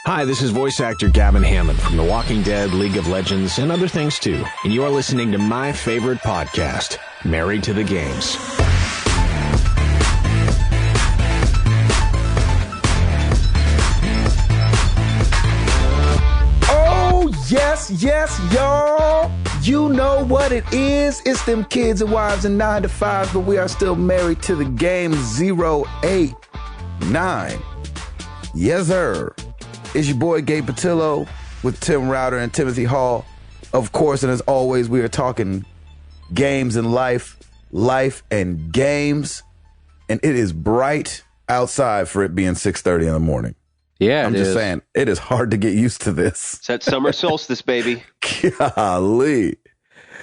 Hi, this is voice actor Gavin Hammond from The Walking Dead, League of Legends, and other things too. And you are listening to my favorite podcast, Married to the Games. Oh, yes, y'all. You know what it is. It's them kids and wives and 9 to 5s, but we are still married to the game. 089. Yes, sir. It's your boy Gabe Patillo with Tim Router and Timothy Hall. Of course, and as always, we are talking games and life and games. And it is bright outside for it being 6:30 in the morning. Yeah, I'm just saying, it is hard to get used to this. It's that summer solstice, baby. Golly.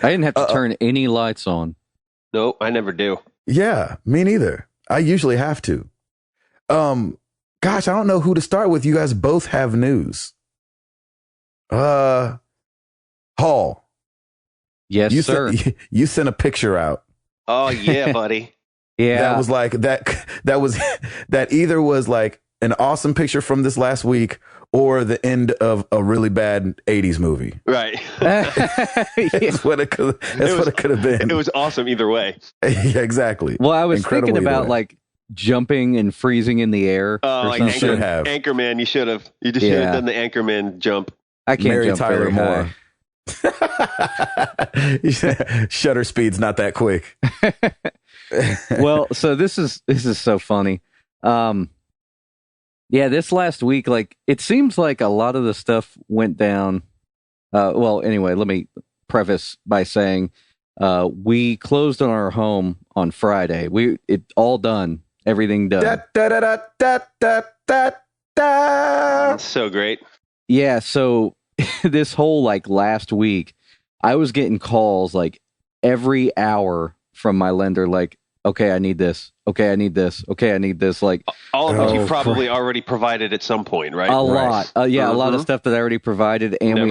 I didn't have to turn any lights on. No, I never do. Yeah, me neither. I usually have to. Gosh, I don't know who to start with. You guys both have news. Hall. Yes, sir. You sent a picture out. Oh, yeah, buddy. Yeah. That was like, that either was like an awesome picture from this last week or the end of a really bad 80s movie. Right. That's what it could have been. It was awesome either way. Yeah, exactly. Well, I was thinking about like jumping and freezing in the air. Oh, like Anchorman, you should have. You just should have done the Anchorman jump. I can't Mary jump Tyler very Moore. high. Shutter speed's not that quick. Well, so this is so funny. Yeah, this last week, like it seems like a lot of the stuff went down. Well, anyway, let me preface by saying we closed on our home on Friday. It all done, everything done. That's so great. Yeah, so this whole like last week, I was getting calls like every hour from my lender, like, okay, I need this. Okay, I need this. Okay, I need this. Like all of which you probably already provided at some point, right? A lot. Yeah, a lot of stuff that I already provided, and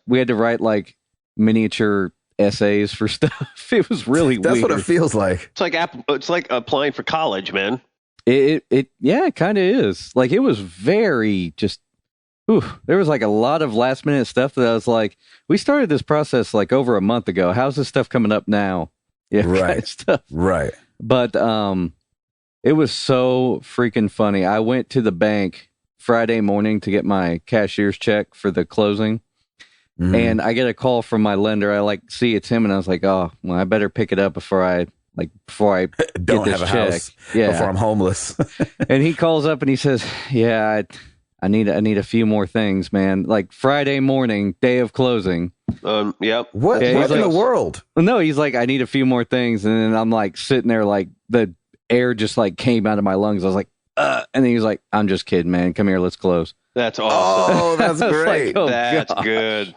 we had to write like miniature essays for stuff. It was really weird. That's what it feels like. It's like applying for college, man. It kind of is. Like it was very just. There was like a lot of last minute stuff that I was like, we started this process like over a month ago. How's this stuff coming up now? Yeah, right. Kind of stuff. Right. But it was so freaking funny. I went to the bank Friday morning to get my cashier's check for the closing. Mm-hmm. And I get a call from my lender. I like see it's him, and I was like, oh, well, I better pick it up before I don't get this have a check. house. Yeah. Before I'm homeless. And he calls up and he says, yeah, I need a few more things, man. Like Friday morning, day of closing. Yep. What in the world? No, he's like, I need a few more things. And then I'm like sitting there, like the air just like came out of my lungs. I was like, and then he was like, I'm just kidding, man. Come here, let's close. That's awesome. Oh, that's great. Like, oh, that's gosh. good.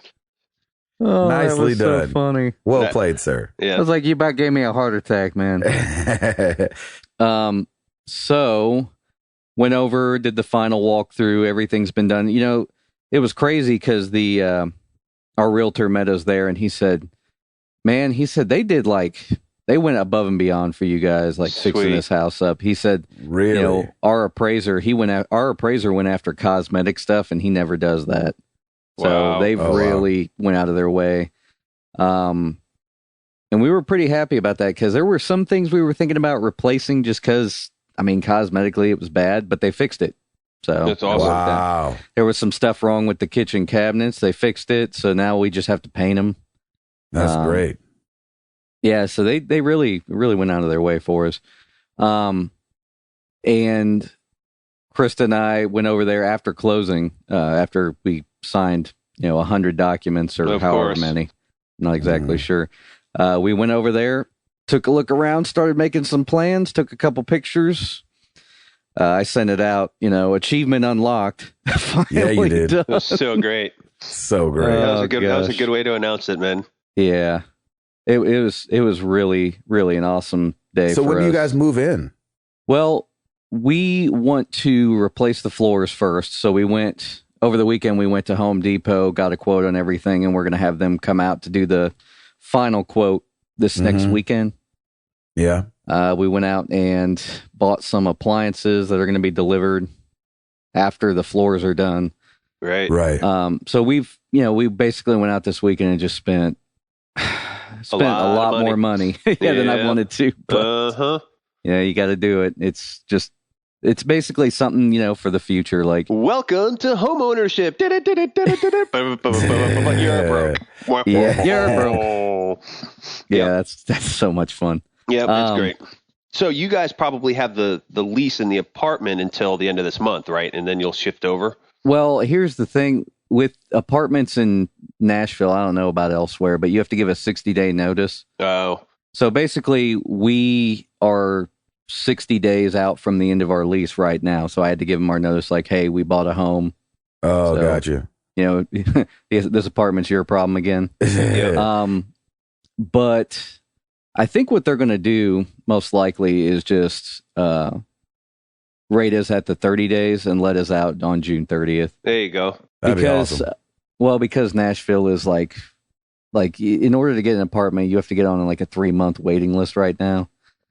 Oh, Nicely that was done. So funny. Well played, sir. I Yeah. was like, you about gave me a heart attack, man. So went over, did the final walkthrough. Everything's been done. You know, it was crazy because our realtor met us there, and he said, "Man, they went above and beyond for you guys, like fixing this house up." He said, "Really? You know, our appraiser went after cosmetic stuff, and he never does that. So they've really went out of their way." And we were pretty happy about that because there were some things we were thinking about replacing just because, I mean, cosmetically it was bad, but they fixed it. So that's awesome. Wow. There was some stuff wrong with the kitchen cabinets. They fixed it. So now we just have to paint them. That's great. Yeah. So they really, really went out of their way for us. And Krista and I went over there after closing, after we signed, 100 documents or however many. Not exactly sure. We went over there, took a look around, started making some plans, took a couple pictures. I sent it out, achievement unlocked. Yeah, you did. That was so great. So great. That was a good way to announce it, man. Yeah. It was really, really an awesome day. So for when do us. you guys move in? Well, we want to replace the floors first. So we went over the weekend, we went to Home Depot, got a quote on everything, and we're going to have them come out to do the final quote this next weekend. Yeah. We went out and bought some appliances that are going to be delivered after the floors are done. Right. So we basically went out this weekend and just spent a lot more money than I wanted to. But, you got to do it. It's basically something, for the future. Like, welcome to home ownership. You're broke. You're broke. Yeah, that's so much fun. Yeah, it's great. So you guys probably have the lease in the apartment until the end of this month, right? And then you'll shift over? Well, here's the thing. With apartments in Nashville, I don't know about elsewhere, but you have to give a 60-day notice. Oh. So basically, we are 60 days out from the end of our lease right now. So I had to give them our notice like, hey, we bought a home. Oh, gotcha. This apartment's your problem again. But I think what they're going to do most likely is just rate us at the 30 days and let us out on June 30th. There you go. That'd be awesome. Because Nashville is like in order to get an apartment, you have to get on like a 3-month waiting list right now.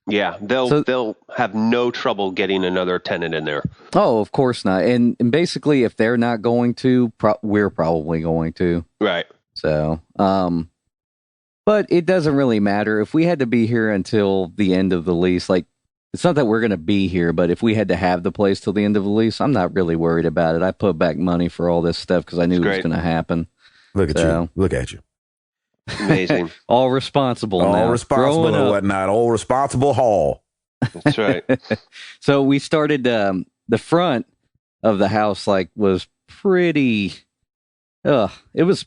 Yeah, they'll have no trouble getting another tenant in there. Oh, of course not. And basically, if they're not going to, we're probably going to. Right. So, but it doesn't really matter. If we had to be here until the end of the lease, like, it's not that we're going to be here, but if we had to have the place till the end of the lease, I'm not really worried about it. I put back money for all this stuff because I knew it was going to happen. Look at you. Look at you. Amazing. All responsible now. All responsible and whatnot. All responsible haul. That's right. So we started, the front of the house, was pretty, it was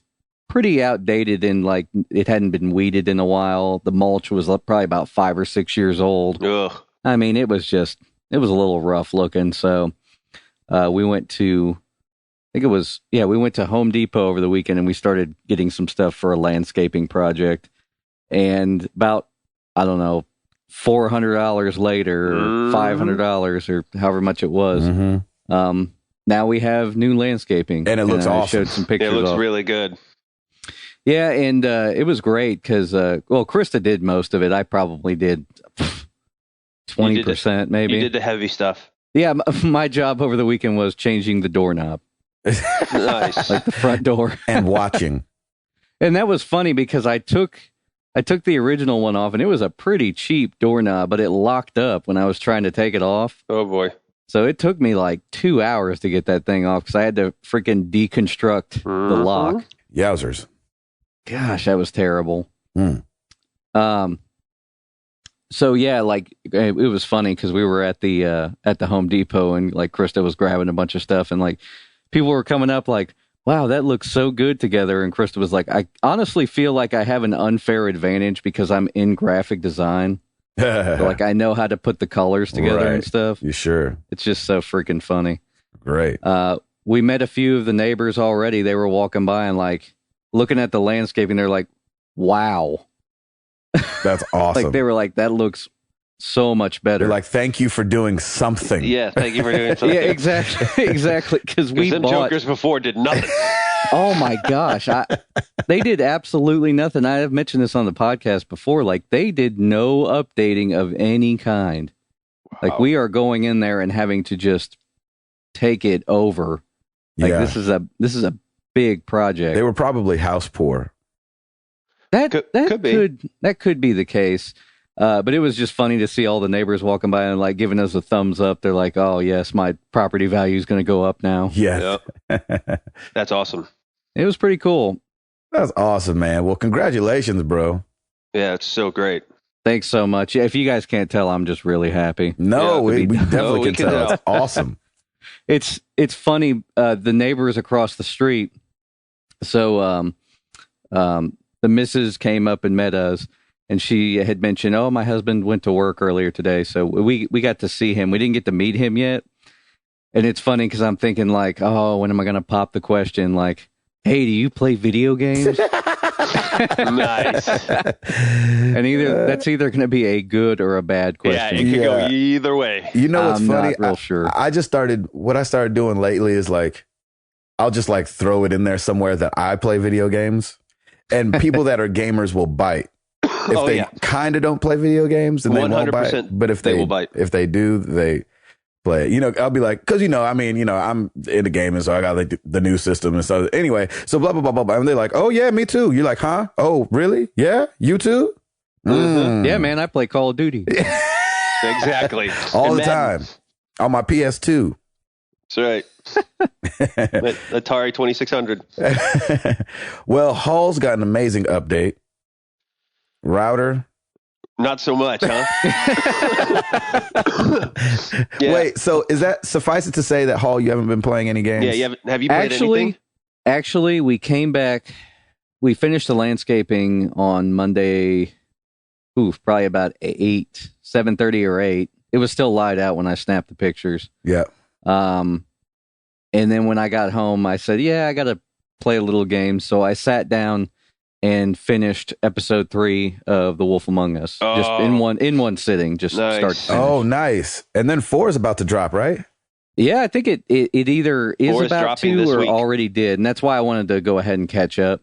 pretty outdated and it hadn't been weeded in a while. The mulch was probably about 5 or 6 years old. Ugh. I mean, it was a little rough looking. So, we went to Home Depot over the weekend and we started getting some stuff for a landscaping project. And about, I don't know, $400 later, or $500 or however much it was. Now we have new landscaping. And it looks awesome. I showed some pictures. It looks really good. Yeah. And, it was great because, Krista did most of it. I probably did 20% maybe. You did the heavy stuff. Yeah. My job over the weekend was changing the doorknob. Nice. Like the front door. And watching. And that was funny because I took the original one off and it was a pretty cheap doorknob, but it locked up when I was trying to take it off. Oh boy. So it took me 2 hours to get that thing off because I had to freaking deconstruct the lock. Yowzers. Gosh, that was terrible. So yeah, it was funny because we were at the Home Depot and Krista was grabbing a bunch of stuff and people were coming up wow, that looks so good together. And Krista was like, I honestly feel like I have an unfair advantage because I'm in graphic design. So, I know how to put the colors together and stuff. You sure? It's just so freaking funny. Great. We met a few of the neighbors already. They were walking by and looking at the landscaping. They're like, wow. That's awesome. They were like, that looks so much better. They're like, thank you for doing something. Yeah, thank you for doing something. Yeah, exactly. Because them jokers before did nothing. Oh my gosh, they did absolutely nothing. I have mentioned this on the podcast before. They did no updating of any kind. Wow. We are going in there and having to just take it over. This is a big project. They were probably house poor. That could be the case. But it was just funny to see all the neighbors walking by and giving us a thumbs up. They're like, "Oh yes, my property value is going to go up now." Yes. Yep. That's awesome. It was pretty cool. That's awesome, man. Well, congratulations, bro. Yeah, it's so great. Thanks so much. Yeah, if you guys can't tell, I'm just really happy. No, we definitely can tell. It's awesome. It's funny. The neighbors across the street. So, the missus came up and met us. And she had mentioned, oh, my husband went to work earlier today. So we got to see him. We didn't get to meet him yet. And it's funny because I'm thinking oh, when am I going to pop the question? Hey, do you play video games? Nice. And that's either going to be a good or a bad question. Yeah, it could go either way. You know what's funny? Not real sure. What I started doing lately is I'll just throw it in there somewhere that I play video games. And people that are gamers will bite. If they kind of don't play video games, then they won't bite. But if they will bite. If they do, play it. You know, I'll be like, because, you know, I mean, you know, I'm into gaming, so I got like the new system and stuff. Anyway, so blah, blah, blah, blah, blah. And they're like, oh, yeah, me too. You're like, huh? Oh, really? Yeah? You too? Yeah, man, I play Call of Duty. Exactly. All the time. On my PS2. That's right. Atari 2600. Well, Hall's got an amazing update. Router. Not so much, huh? Yeah. Wait, so is that, suffice it to say that, Hall, you haven't been playing any games? Yeah, have you played anything? Actually, we came back. We finished the landscaping on Monday. Probably about 7:30 or 8. It was still light out when I snapped the pictures. Yeah. And then when I got home, I said, yeah, I got to play a little game. So I sat down and finished episode 3 of The Wolf Among Us. Just in one sitting, just nice. Start to finish. Oh, nice. And then 4 is about to drop, right? Yeah, I think it either is about to or week. Already did. And that's why I wanted to go ahead and catch up.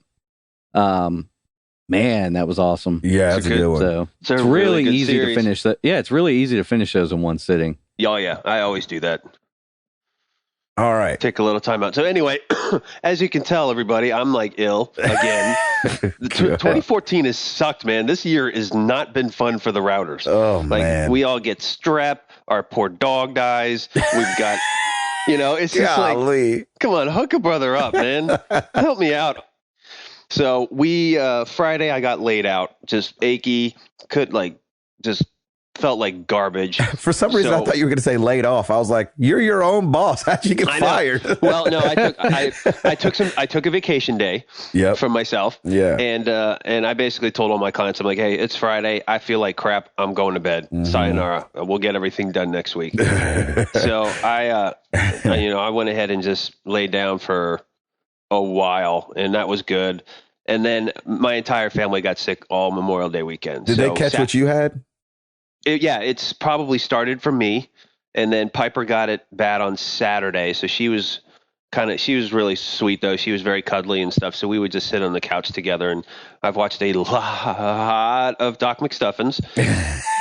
Man, that was awesome. Yeah, that's a good one. So it's really easy to finish that. Yeah, it's really easy to finish those in one sitting. Oh, yeah. I always do that. All right. Take a little time out. So anyway, as you can tell, everybody, I'm like ill again. 2014 has sucked, man. This year has not been fun for the routers. Oh, man. We all get strep. Our poor dog dies. We've got, you know, it's just like, come on, hook a brother up, man. Help me out. So Friday I got laid out, just achy, just felt like garbage. For some reason, I thought you were going to say laid off. I was like, you're your own boss. How'd you get fired? Well, no, I took a vacation day from myself. Yeah. And I basically told all my clients, I'm like, hey, it's Friday. I feel like crap. I'm going to bed. Mm-hmm. Sayonara. We'll get everything done next week. So I went ahead and just laid down for a while, and that was good. And then my entire family got sick all Memorial Day weekend. Did they catch what you had? It's probably started from me, and then Piper got it bad on Saturday. So she was really sweet though. She was very cuddly and stuff. So we would just sit on the couch together, and I've watched a lot of Doc McStuffins.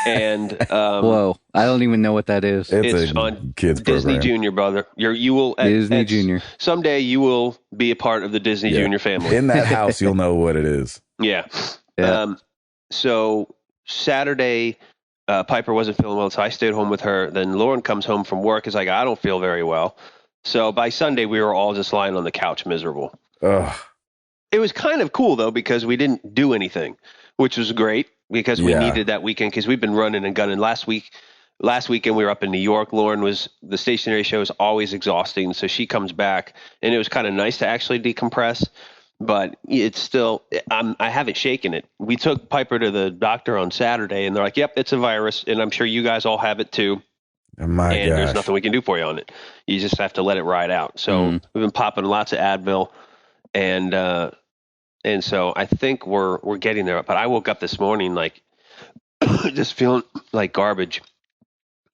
And whoa, I don't even know what that is. It's on kids Disney program. Junior, brother. You will Disney Junior. Someday you will be a part of the Disney Junior family. In that house, you'll know what it is. Yeah. So Saturday, Piper wasn't feeling well, so I stayed home with her. Then Lauren comes home from work. Is like, I don't feel very well. So by Sunday, we were all just lying on the couch, miserable. Ugh. It was kind of cool though, because we didn't do anything, which was great. Because we needed that weekend, because we've been running and gunning. Last weekend we were up in New York. The stationary show is always exhausting, so she comes back, and it was kind of nice to actually decompress. But it's still, I haven't shaken it. We took Piper to the doctor on Saturday, and they're like, "Yep, it's a virus, and I'm sure you guys all have it too." And there's nothing we can do for you on it. You just have to let it ride out. So we've been popping lots of Advil, and so I think we're getting there. But I woke up this morning like just feeling like garbage.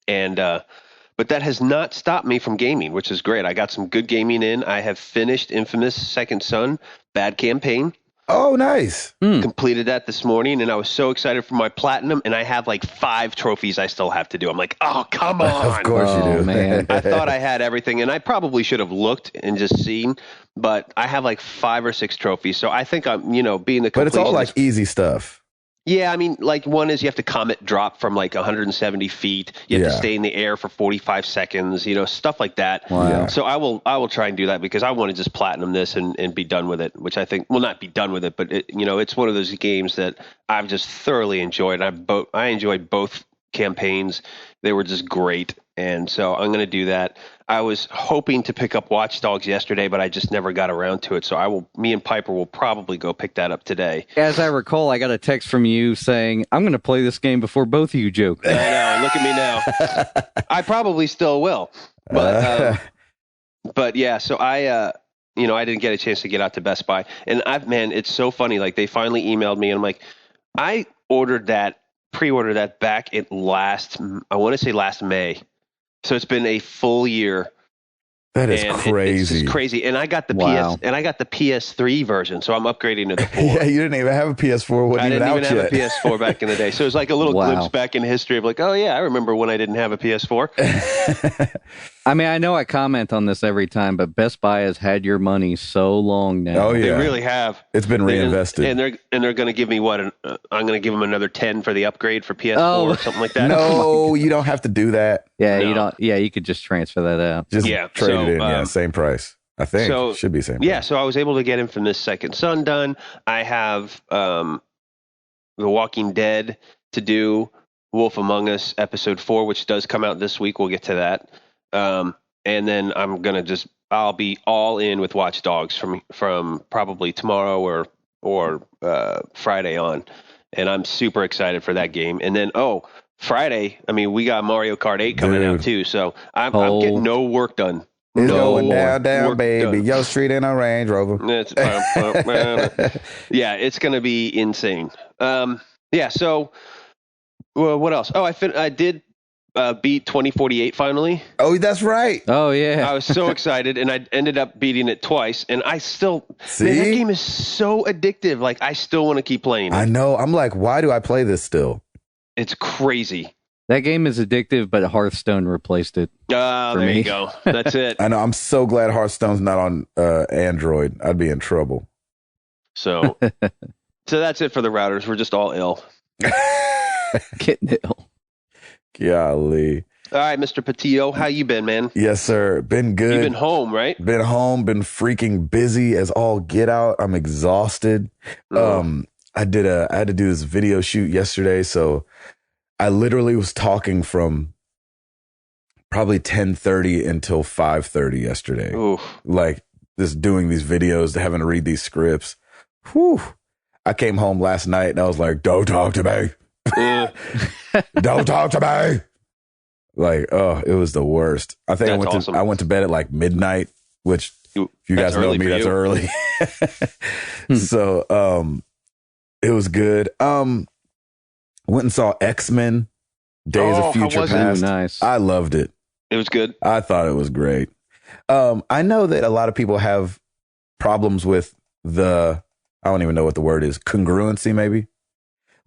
And but that has not stopped me from gaming, which is great. I got some good gaming in. I have finished Infamous Second Son, bad campaign. Oh, nice. Completed that this morning, and I was so excited for my platinum, and I have like 5 trophies I still have to do. I'm like, oh, come on. Of course you do. Man. I thought I had everything, and I probably should have looked and just seen, but I have like 5 or 6 trophies. So I think I'm, being the completionist. But it's all like easy stuff. Yeah, I mean, like one is you have to comet drop from like 170 feet. You have to stay in the air for 45 seconds, stuff like that. Wow. So I will try and do that, because I want to just platinum this and be done with it, which I think, well, not be done with it, but it's one of those games that I've just thoroughly enjoyed. I enjoyed both campaigns. They were just great. And so I'm going to do that. I was hoping to pick up Watch Dogs yesterday, but I just never got around to it. So me and Piper will probably go pick that up today. As I recall, I got a text from you saying, I'm going to play this game before both of you joke. I know. Look at me now. I probably still will. But yeah, so I didn't get a chance to get out to Best Buy. And it's so funny. Like they finally emailed me, and I'm like, I pre-ordered that back I want to say last May. So it's been a full year That is crazy. It's just crazy. And I got the PS3 version, so I'm upgrading to the 4. Yeah, you didn't even have a PS4. I didn't even have a PS4 back in the day. So it was like a little glimpse back in history of like, oh yeah, I remember when I didn't have a PS4. I mean, I know I comment on this every time, but Best Buy has had your money so long now. Oh yeah, they really have. It's been reinvested, and they're going to give me I'm going to give them another 10 for the upgrade for PS4 or something like that. No, you don't have to do that. Yeah, you don't. Yeah, you could just transfer that out. Just trade it in. Yeah, same price. I think so, should be same price. Yeah, so I was able to get him from this Second Son done. I have The Walking Dead to do. Wolf Among Us episode 4, which does come out this week. We'll get to that. And then I'll be all in with Watch Dogs from probably tomorrow or Friday on. And I'm super excited for that game. And then, Friday, I mean, we got Mario Kart 8 coming out too. So I'm getting no work done. It's going down, baby. Done. Yo, street in a Range Rover. Yeah, it's going to be insane. So what else? Oh, I did beat 2048 finally. Oh, that's right. Oh, yeah. I was so excited, and I ended up beating it twice, and I still... Man, that game is so addictive. Like, I still want to keep playing it. I know. I'm like, why do I play this still? It's crazy. That game is addictive, but Hearthstone replaced it. There you go. That's it. I know. I'm so glad Hearthstone's not on Android. I'd be in trouble. So that's it for the routers. We're just all ill. Getting ill. Golly. All right, Mr. Patillo, how you been, man? Yes, sir. Been good. You've been home, right? Been home. Been freaking busy as all get out. I'm exhausted. I had to do this video shoot yesterday, so I literally was talking from probably 10:30 until 5:30 yesterday. Oof. Like just doing these videos, having to read these scripts. Whew. I came home last night and I was like, "Don't talk to me. Don't talk to me." Like, oh, it was the worst. I think I went to bed at like midnight, which if you guys know me, that's early. So, it was good. Went and saw X-Men Days of Future Past. Nice. I loved it. It was good. I thought it was great. I know that a lot of people have problems with I don't even know what the word is, congruency maybe,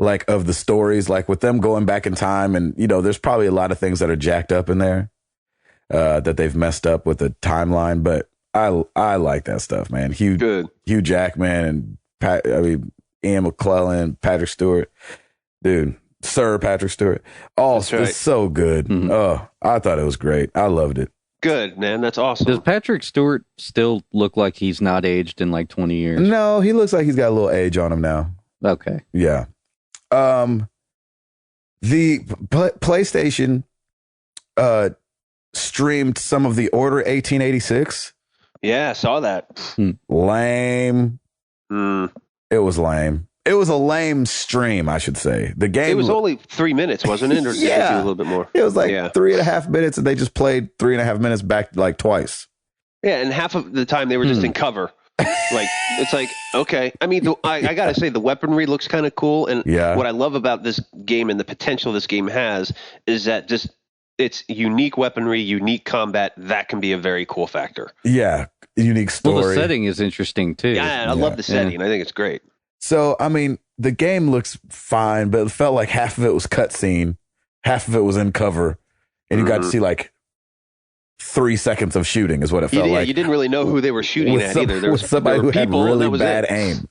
like of the stories, like with them going back in time. And, there's probably a lot of things that are jacked up in there that they've messed up with the timeline. But I like that stuff, man. Hugh Jackman and Ian McClellan, Patrick Stewart. Dude, Sir Patrick Stewart. It's so good. Mm-hmm. Oh, I thought it was great. I loved it. Good, man. That's awesome. Does Patrick Stewart still look like he's not aged in like 20 years? No, he looks like he's got a little age on him now. Okay. Yeah. The PlayStation streamed some of the Order 1886. Yeah, I saw that. Lame. It was lame. It was a lame stream, I should say. The game. It was only 3 minutes, wasn't it? Or yeah, a little bit more. It was like 3.5 minutes, and they just played 3.5 minutes back like twice. Yeah, and half of the time they were just in cover. Like it's like okay. I mean, I gotta say the weaponry looks kind of cool, and what I love about this game and the potential this game has is that just it's unique weaponry, unique combat. That can be a very cool factor. Yeah, unique story. Well, the setting is interesting too. Yeah, I love the setting. I think it's great. So, I mean, the game looks fine, but it felt like half of it was cutscene, half of it was in cover, and you got to see like 3 seconds of shooting is what it felt like. You didn't really know who they were shooting at either. There was somebody who had really bad aim.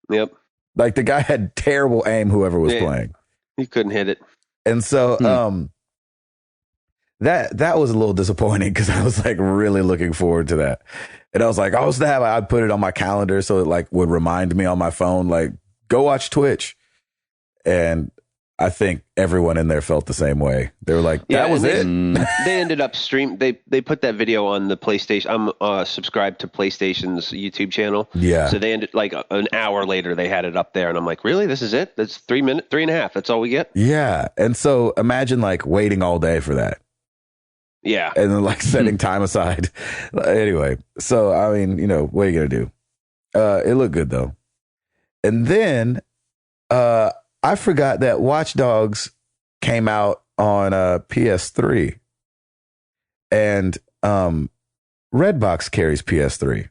Yep. Like the guy had terrible aim, whoever was playing. He couldn't hit it. And so that was a little disappointing because I was like really looking forward to that. And I was like, I'd put it on my calendar so it like would remind me on my phone, like, go watch Twitch. And I think everyone in there felt the same way. They were like, that was it. They ended up they put that video on the PlayStation. I'm subscribed to PlayStation's YouTube channel. Yeah. So they ended like an hour later, they had it up there. And I'm like, really? This is it? That's 3 minutes, 3.5. That's all we get? Yeah. And so imagine like waiting all day for that. Yeah. And then like setting time aside. Anyway, so I mean, what are you going to do? It looked good though. And then I forgot that Watch Dogs came out on PS3. And Redbox carries PS3.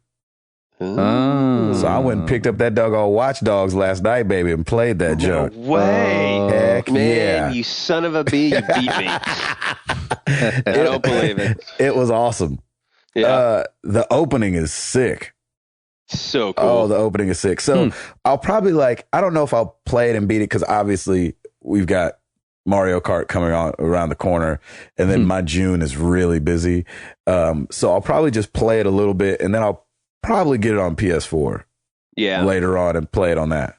Oh. So I went and picked up that doggone Watch Dogs last night, baby, and played that junk. No way. Heck Man, yeah. you son of a bee, you beat me. I don't believe it. It was awesome. Yeah. The opening is sick. So cool. Oh, the opening is sick. So I'll probably I don't know if I'll play it and beat it because obviously we've got Mario Kart coming on around the corner, and then my June is really busy. So I'll probably just play it a little bit, and then I'll probably get it on PS4 later on and play it on that.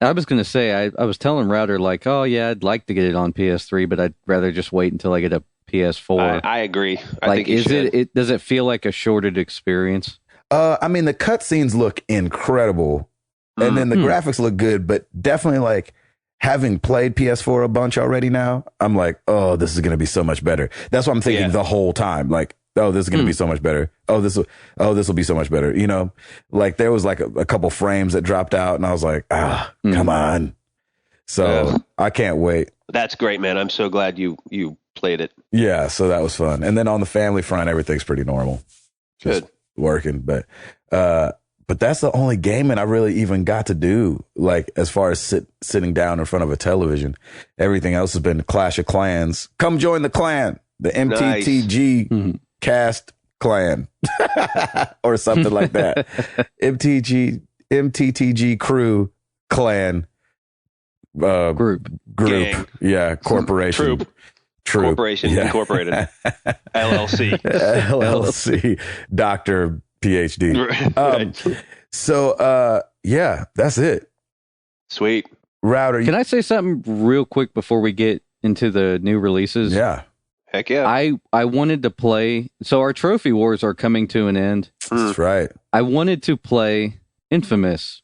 I was going to say, I was telling Router, like, oh, yeah, I'd like to get it on PS3, but I'd rather just wait until I get a PS4. I agree. I like, think does it feel like a shorted experience? I mean, the cutscenes look incredible, and then the graphics look good, but definitely like having played PS4 a bunch already now, I'm like, oh, this is going to be so much better. That's what I'm thinking the whole time. Like, oh, this is going to be so much better. Oh, this will be so much better. You know, like there was like a couple frames that dropped out, and I was like, come on. So I can't wait. That's great, man. I'm so glad you played it. Yeah, so that was fun. And then on the family front, everything's pretty normal. Just good. Working, but that's the only gaming I really even got to do. Like as far as sitting down in front of a television, everything else has been Clash of Clans. Come join the clan, the MTTG cast clan, or something like that. MTTG crew clan group, Gang. Yeah, corporation. Troop. Corporation Incorporated. LLC. Doctor PhD. Right. So that's it. Sweet. Router. Can I say something real quick before we get into the new releases? Yeah. Heck yeah. I wanted to play. So our trophy wars are coming to an end. That's right. I wanted to play Infamous,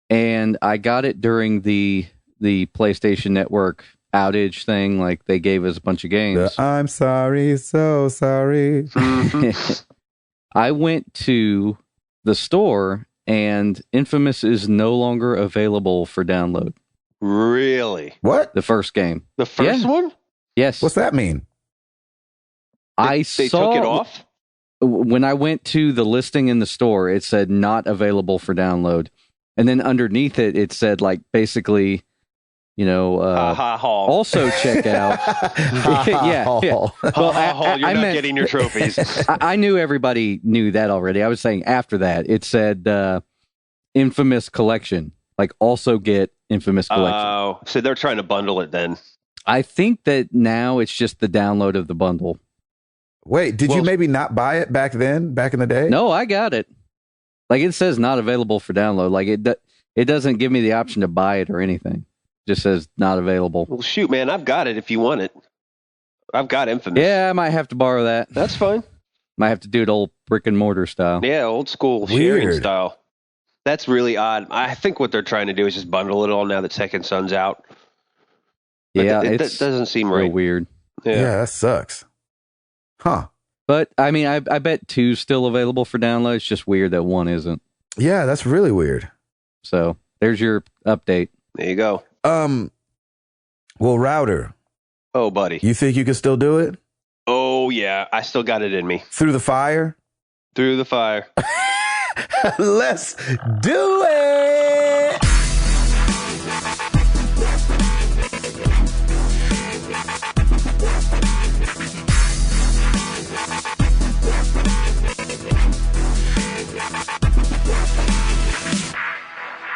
and I got it during the PlayStation Network outage thing. Like they gave us a bunch of games. I'm sorry, so sorry. I went to the store, and Infamous is no longer available for download. Really? What? The first game. The first one? Yes. What's that mean? They took it off? When I went to the listing in the store, it said not available for download. And then underneath it, it said like basically, you know, also check out. Yeah. Well, you're not getting your trophies. I knew everybody knew that already. I was saying after that, it said Infamous Collection. Like also get Infamous Collection. Oh, so they're trying to bundle it then. I think that now it's just the download of the bundle. Wait, did you maybe not buy it back then, back in the day? No, I got it. Like it says not available for download. Like it doesn't give me the option to buy it or anything. It just says not available. Well, shoot, man, I've got it if you want it. I've got Infamous. Yeah, I might have to borrow that. That's fine. Might have to do it old brick and mortar style. Yeah, old school sharing style. That's really odd. I think what they're trying to do is just bundle it all now that Second Son's out. But yeah, it doesn't seem real right. Weird. Yeah, that sucks. Huh. But, I mean, I bet 2's still available for download. It's just weird that 1 isn't. Yeah, that's really weird. So, there's your update. There you go. Well, Router. Oh, buddy. You think you can still do it? Oh, yeah. I still got it in me. Through the fire? Through the fire. Let's do it!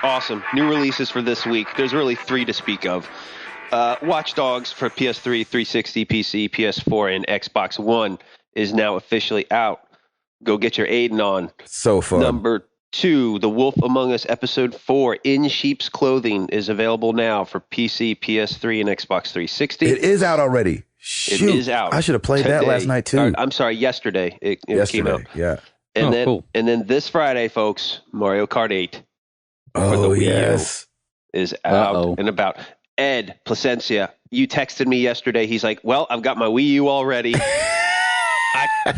Awesome. New releases for this week. There's really 3 to speak of. Watch Dogs for PS3, 360, PC, PS4, and Xbox One is now officially out. Go get your Aiden on. So fun. Number 2, The Wolf Among Us Episode 4 in Sheep's Clothing is available now for PC, PS3, and Xbox 360. It is out already. Shoot. It is out. I should have played that last night too. I'm sorry, yesterday. It came out. Yeah. And cool. And then this Friday, folks, Mario Kart 8 Oh, the Wii U yes. is out and about. Ed Placencia, you texted me yesterday. He's like, well, I've got my Wii U already.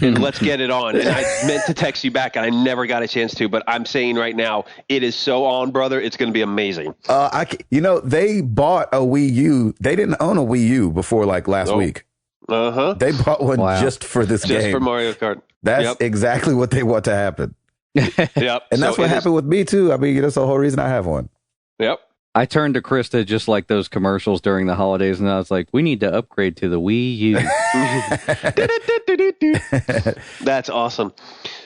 Let's get it on. And I meant to text you back, and I never got a chance to. But I'm saying right now, it is so on, brother. It's going to be amazing. They bought a Wii U. They didn't own a Wii U before like last week. They bought one just for this game. Just for Mario Kart. That's exactly what they want to happen. Yep. And that's what happened with me, too. I mean, that's the whole reason I have one. Yep. I turned to Krista just like those commercials during the holidays, and I was like, we need to upgrade to the Wii U. That's awesome.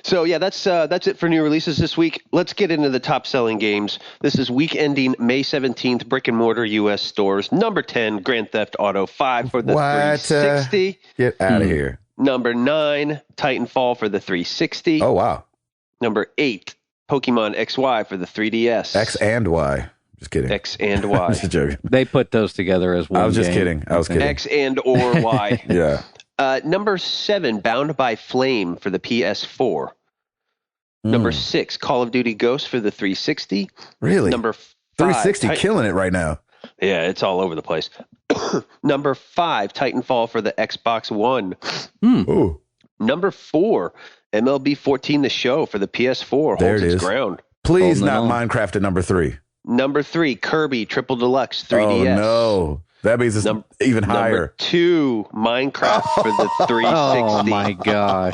So, yeah, that's it for new releases this week. Let's get into the top-selling games. This is week ending May 17th, brick-and-mortar U.S. stores. Number 10, Grand Theft Auto 5 for the 360. Get out of here. Number 9, Titanfall for the 360. Oh, wow. Number 8, Pokemon XY for the 3DS. X and Y. Just kidding. X and Y. Just joking. They put those together as one. I was just kidding. X and or Y. Yeah. Number 7, Bound by Flame for the PS4. Number 6, Call of Duty Ghosts for the 360. Really? Number 5, 360 killing it right now. Yeah, it's all over the place. Number 5, Titanfall for the Xbox One. Ooh. Number 4, MLB 14 The Show for the PS4 holds its ground. Please not Minecraft at number 3. Number 3, Kirby Triple Deluxe 3DS. Oh, no. That means it's even higher. Number 2, Minecraft for the 360. Oh, my gosh.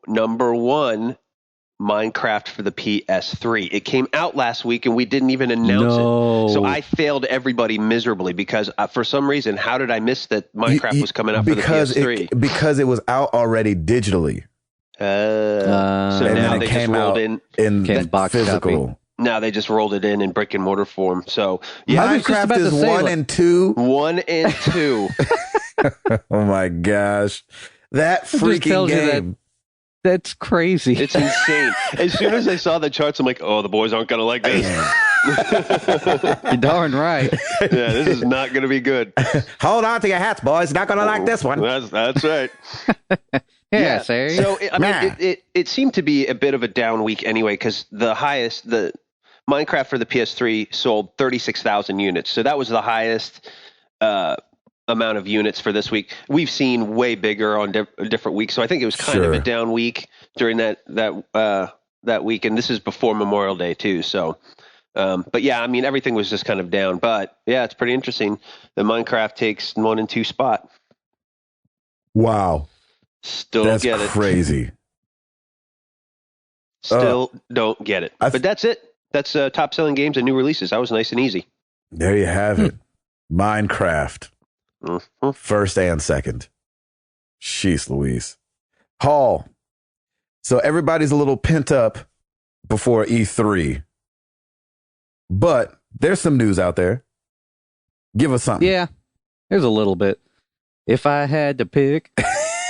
Number 1, Minecraft for the PS3. It came out last week, and we didn't even announce it. So I failed everybody miserably because, for some reason, how did I miss that Minecraft was coming out for the PS3? Because it was out already digitally. So now they just rolled in box physical. Copy. Now they just rolled it in brick and mortar form. So yeah, Minecraft is 1 and 2. 1 and 2. Oh my gosh, that freaking game! That's crazy. It's insane. As soon as I saw the charts, I'm like, oh, the boys aren't gonna like this. You're darn right. Yeah, this is not gonna be good. Hold on to your hats, boys. Not gonna like this one. That's right. Yeah, sorry. So it seemed to be a bit of a down week anyway, because the Minecraft for the PS3 sold 36,000 units. So that was the highest amount of units for this week. We've seen way bigger on different weeks. So I think it was kind of a down week during that week. And this is before Memorial Day too. So, but yeah, I mean, everything was just kind of down. But yeah, it's pretty interesting. The Minecraft takes 1 and 2 spot. Wow. Still don't get it. That's crazy. Still don't get it. But that's it. That's top selling games and new releases. That was nice and easy. There you have it. Minecraft. Mm-hmm. First and second. Jeez Louise. Hall. So everybody's a little pent up before E3. But there's some news out there. Give us something. Yeah, there's a little bit. If I had to pick,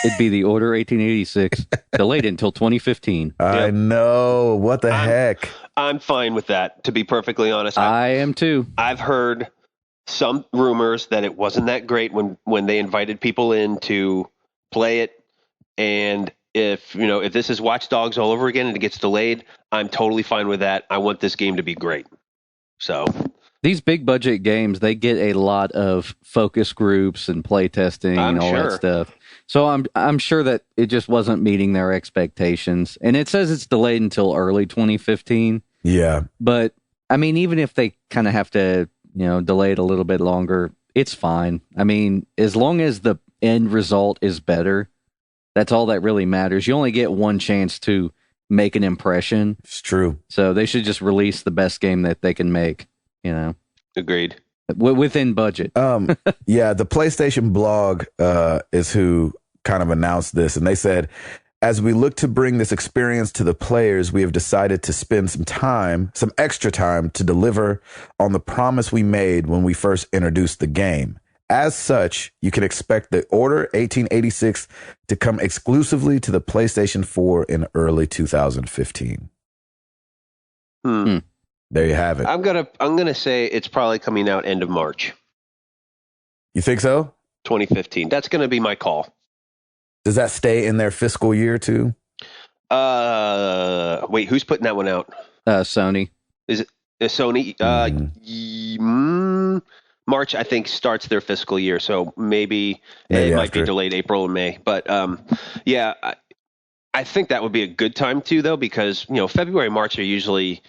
it'd be the Order 1886, delayed until 2015. I know. What the heck? I'm fine with that, to be perfectly honest. I am too. I've heard some rumors that it wasn't that great when they invited people in to play it. And if this is Watch Dogs all over again and it gets delayed, I'm totally fine with that. I want this game to be great. So these big budget games, they get a lot of focus groups and play testing and all that stuff. So I'm sure that it just wasn't meeting their expectations. And it says it's delayed until early 2015. Yeah. But I mean, even if they kind of have to, delay it a little bit longer, it's fine. I mean, as long as the end result is better, that's all that really matters. You only get one chance to make an impression. It's true. So they should just release the best game that they can make, Agreed. Within budget. Yeah, the PlayStation blog is who kind of announced this. And they said, as we look to bring this experience to the players, we have decided to spend some extra time to deliver on the promise we made when we first introduced the game. As such, you can expect the Order 1886 to come exclusively to the PlayStation 4 in early 2015. There you have it. I'm gonna say it's probably coming out end of March. You think so? 2015. That's gonna be my call. Does that stay in their fiscal year too? Wait, who's putting that one out? Sony. Is it Sony? March, I think, starts their fiscal year, so maybe it might be delayed April or May. But yeah, I think that would be a good time too, though, because February, March are usually,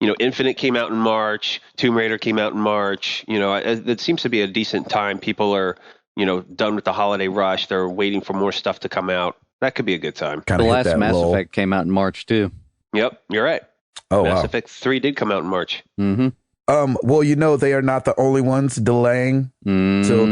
Infinite came out in March, Tomb Raider came out in March. It seems to be a decent time. People are done with the holiday rush. They're waiting for more stuff to come out. That could be a good time. The last Mass Effect came out in March too. Yep, you're right. Oh, Mass Effect 3 did come out in March. Mm-hmm. Well, they are not the only ones delaying till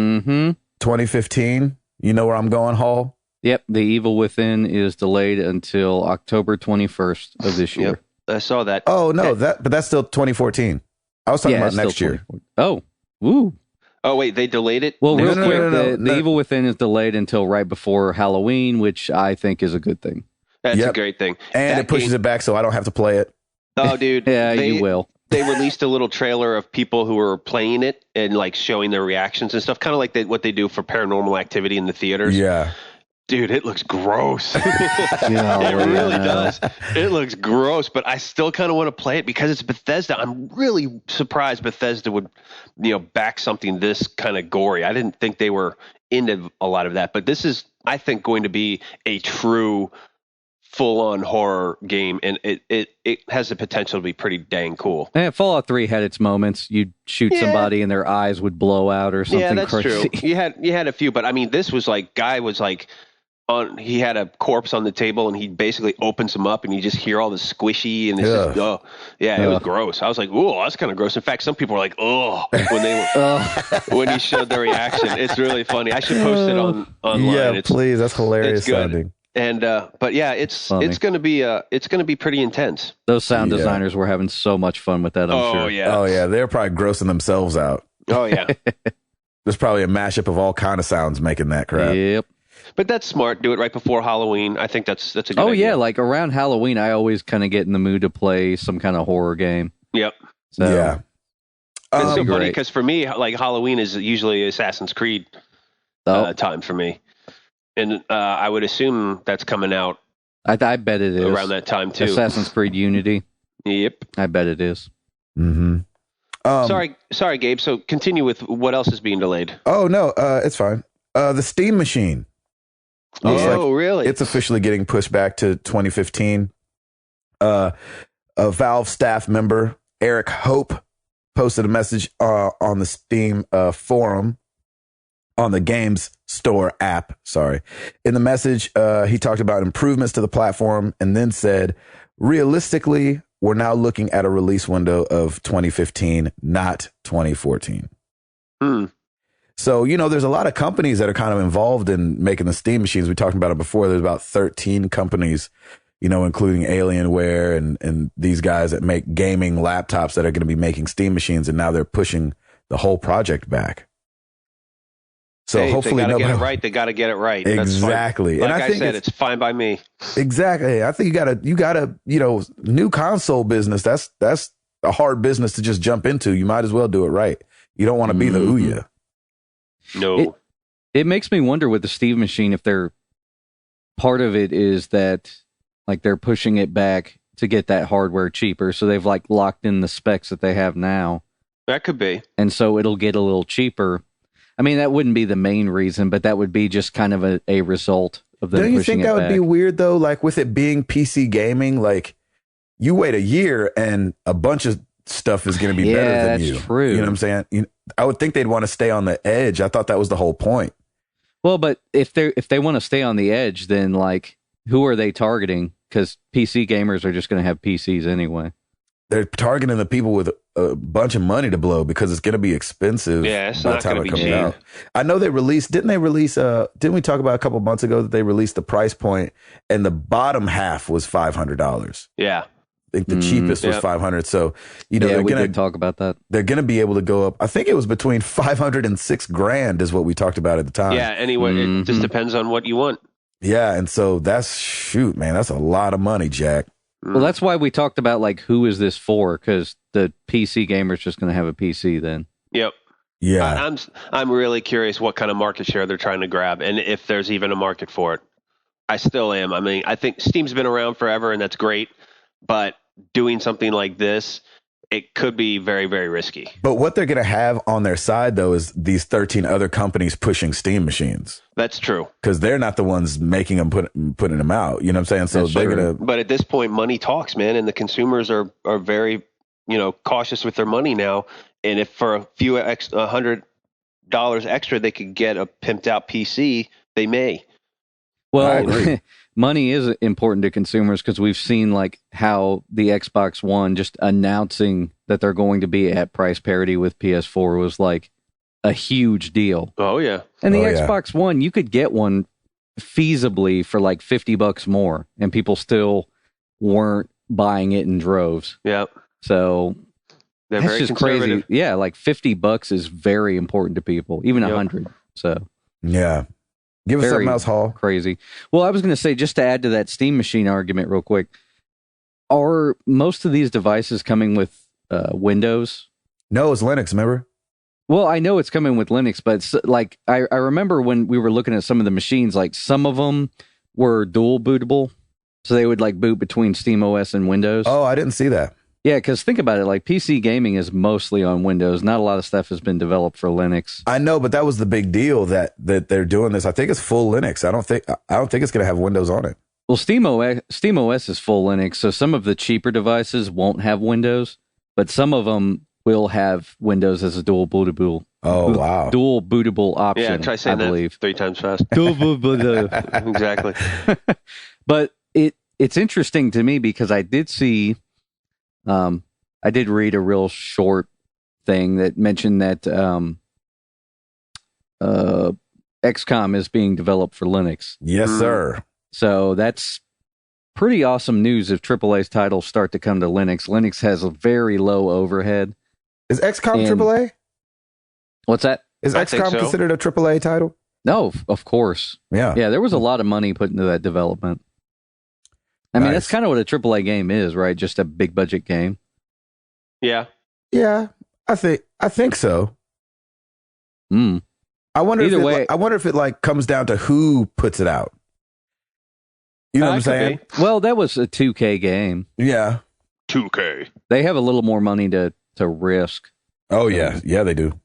2015. You know where I'm going, Hall? Yep, The Evil Within is delayed until October 21st of this year. Yep, I saw that. Oh, no, but that's still 2014. I was talking about next year. Oh, woo. Oh, wait, they delayed it? Well, real quick, the Evil Within is delayed until right before Halloween, which I think is a good thing. That's a great thing. And it pushes it back so I don't have to play it. Oh, dude. Yeah, you will. They released a little trailer of people who were playing it and like showing their reactions and stuff, kind of like what they do for Paranormal Activity in the theaters. Yeah. Dude, it looks gross. It really does. It looks gross, but I still kind of want to play it because it's Bethesda. I'm really surprised Bethesda would, back something this kind of gory. I didn't think they were into a lot of that, but this is, I think, going to be a true full-on horror game, and it has the potential to be pretty dang cool. Yeah, Fallout 3 had its moments. You'd shoot somebody and their eyes would blow out or something. Yeah, that's crazy. true. You had a few, but I mean, this was like guy was like he had a corpse on the table and he basically opens them up and you just hear all the squishy and it's just it was gross. I was like, "Ooh, that's kind of gross." In fact, some people were like, "Oh," when they when he showed their reaction. It's really funny. I should post it online. Yeah, please. That's hilarious it's good. sounding. And but yeah, it's going to be pretty intense. Those sound designers were having so much fun with that, I'm sure. Yeah. Oh yeah, they're probably grossing themselves out. Oh yeah. There's probably a mashup of all kind of sounds making that crap. Yep. But that's smart. Do it right before Halloween. I think that's a good idea. Yeah, like around Halloween, I always kind of get in the mood to play some kind of horror game. Yep. So, yeah. It's so funny because for me, like Halloween is usually Assassin's Creed time for me. And I would assume that's coming out. I bet it is around that time too. Assassin's Creed Unity. Yep, I bet it is. Mm-hmm. Sorry, Gabe. So continue with what else is being delayed. Oh no, it's fine. The Steam machine. Really? It's officially getting pushed back to 2015. A Valve staff member, Eric Hope, posted a message on the Steam forum. On the Games Store app, In the message, he talked about improvements to the platform and then said, realistically, we're now looking at a release window of 2015, not 2014. So, there's a lot of companies that are kind of involved in making the Steam machines. We talked about it before. There's about 13 companies, including Alienware and these guys that make gaming laptops that are going to be making Steam machines. And now they're pushing the whole project back. So hopefully, they got to get it right. Exactly. Like and I said, it's fine by me. Exactly. I think you gotta, new console business. That's a hard business to just jump into. You might as well do it right. You don't want to be the Ouya. No. It makes me wonder with the Steam machine if they're part of it is that like they're pushing it back to get that hardware cheaper. So they've like locked in the specs that they have now. That could be. And so it'll get a little cheaper. I mean, that wouldn't be the main reason, but that would be just kind of a result of them pushing it back. Don't you think that would be weird, though? Like, with it being PC gaming, like, you wait a year and a bunch of stuff is going to be better than you. That's true. You know what I'm saying? I would think they'd want to stay on the edge. I thought that was the whole point. Well, but if they want to stay on the edge, then, like, who are they targeting? Because PC gamers are just going to have PCs anyway. They're targeting the people with a bunch of money to blow because it's going to be expensive. Yeah, it's not going to be cheap. Out. I know didn't we talk about a couple months ago that they released the price point and the bottom half was $500. Yeah. I think the cheapest was $500. So, they're going to talk about that. They're going to be able to go up. I think it was between $500 and $6,000 is what we talked about at the time. Yeah. Anyway, it just depends on what you want. Yeah. And so that's a lot of money, Jack. Well, that's why we talked about, like, who is this for? Because the PC gamer's just going to have a PC then. Yep. Yeah. I'm really curious what kind of market share they're trying to grab and if there's even a market for it. I still am. I mean, I think Steam's been around forever and that's great, but doing something like this, it could be very, very risky. But what they're going to have on their side, though, is these 13 other companies pushing Steam machines. That's true. Because they're not the ones making them, putting them out. You know what I'm saying? So they're going to. But at this point, money talks, man, and the consumers are very, cautious with their money now. And if for a few $100 dollars extra they could get a pimped out PC, they may. Well, money is important to consumers because we've seen like how the Xbox One just announcing that they're going to be at price parity with PS4 was like a huge deal. Oh yeah. And the Xbox One, you could get one feasibly for like $50 more, and people still weren't buying it in droves. Yep. So they're that's very just crazy. Yeah, like $50 is very important to people, even 100. So yeah. Give us something else, Hall. Crazy. Well, I was going to say, just to add to that Steam Machine argument real quick, are most of these devices coming with Windows? No, it's Linux, remember? Well, I know it's coming with Linux, but it's, like I remember when we were looking at some of the machines, like some of them were dual bootable, so they would like boot between SteamOS and Windows. Oh, I didn't see that. Yeah, because think about it, like PC gaming is mostly on Windows. Not a lot of stuff has been developed for Linux. I know, but that was the big deal that they're doing this. I think it's full Linux. I don't think it's going to have Windows on it. Well, SteamOS is full Linux, so some of the cheaper devices won't have Windows, but some of them will have Windows as a dual bootable. Oh, wow. Dual bootable option. Yeah, try saying that 3 times fast. Exactly. But it's interesting to me because I did see, I did read a real short thing that mentioned that XCOM is being developed for Linux. Yes, sir. So that's pretty awesome news if AAA's titles start to come to Linux. Linux has a very low overhead. Is XCOM AAA? What's that? Is XCOM considered a AAA title? No, of course. Yeah. Yeah, there was a lot of money put into that development. I mean, that's kind of what a AAA game is, right? Just a big budget game. Yeah. Yeah, I think so. I wonder if it like comes down to who puts it out. You know what I'm saying? Well, that was a 2K game. Yeah. 2K. They have a little more money to risk. Oh, yeah. Yeah, they do.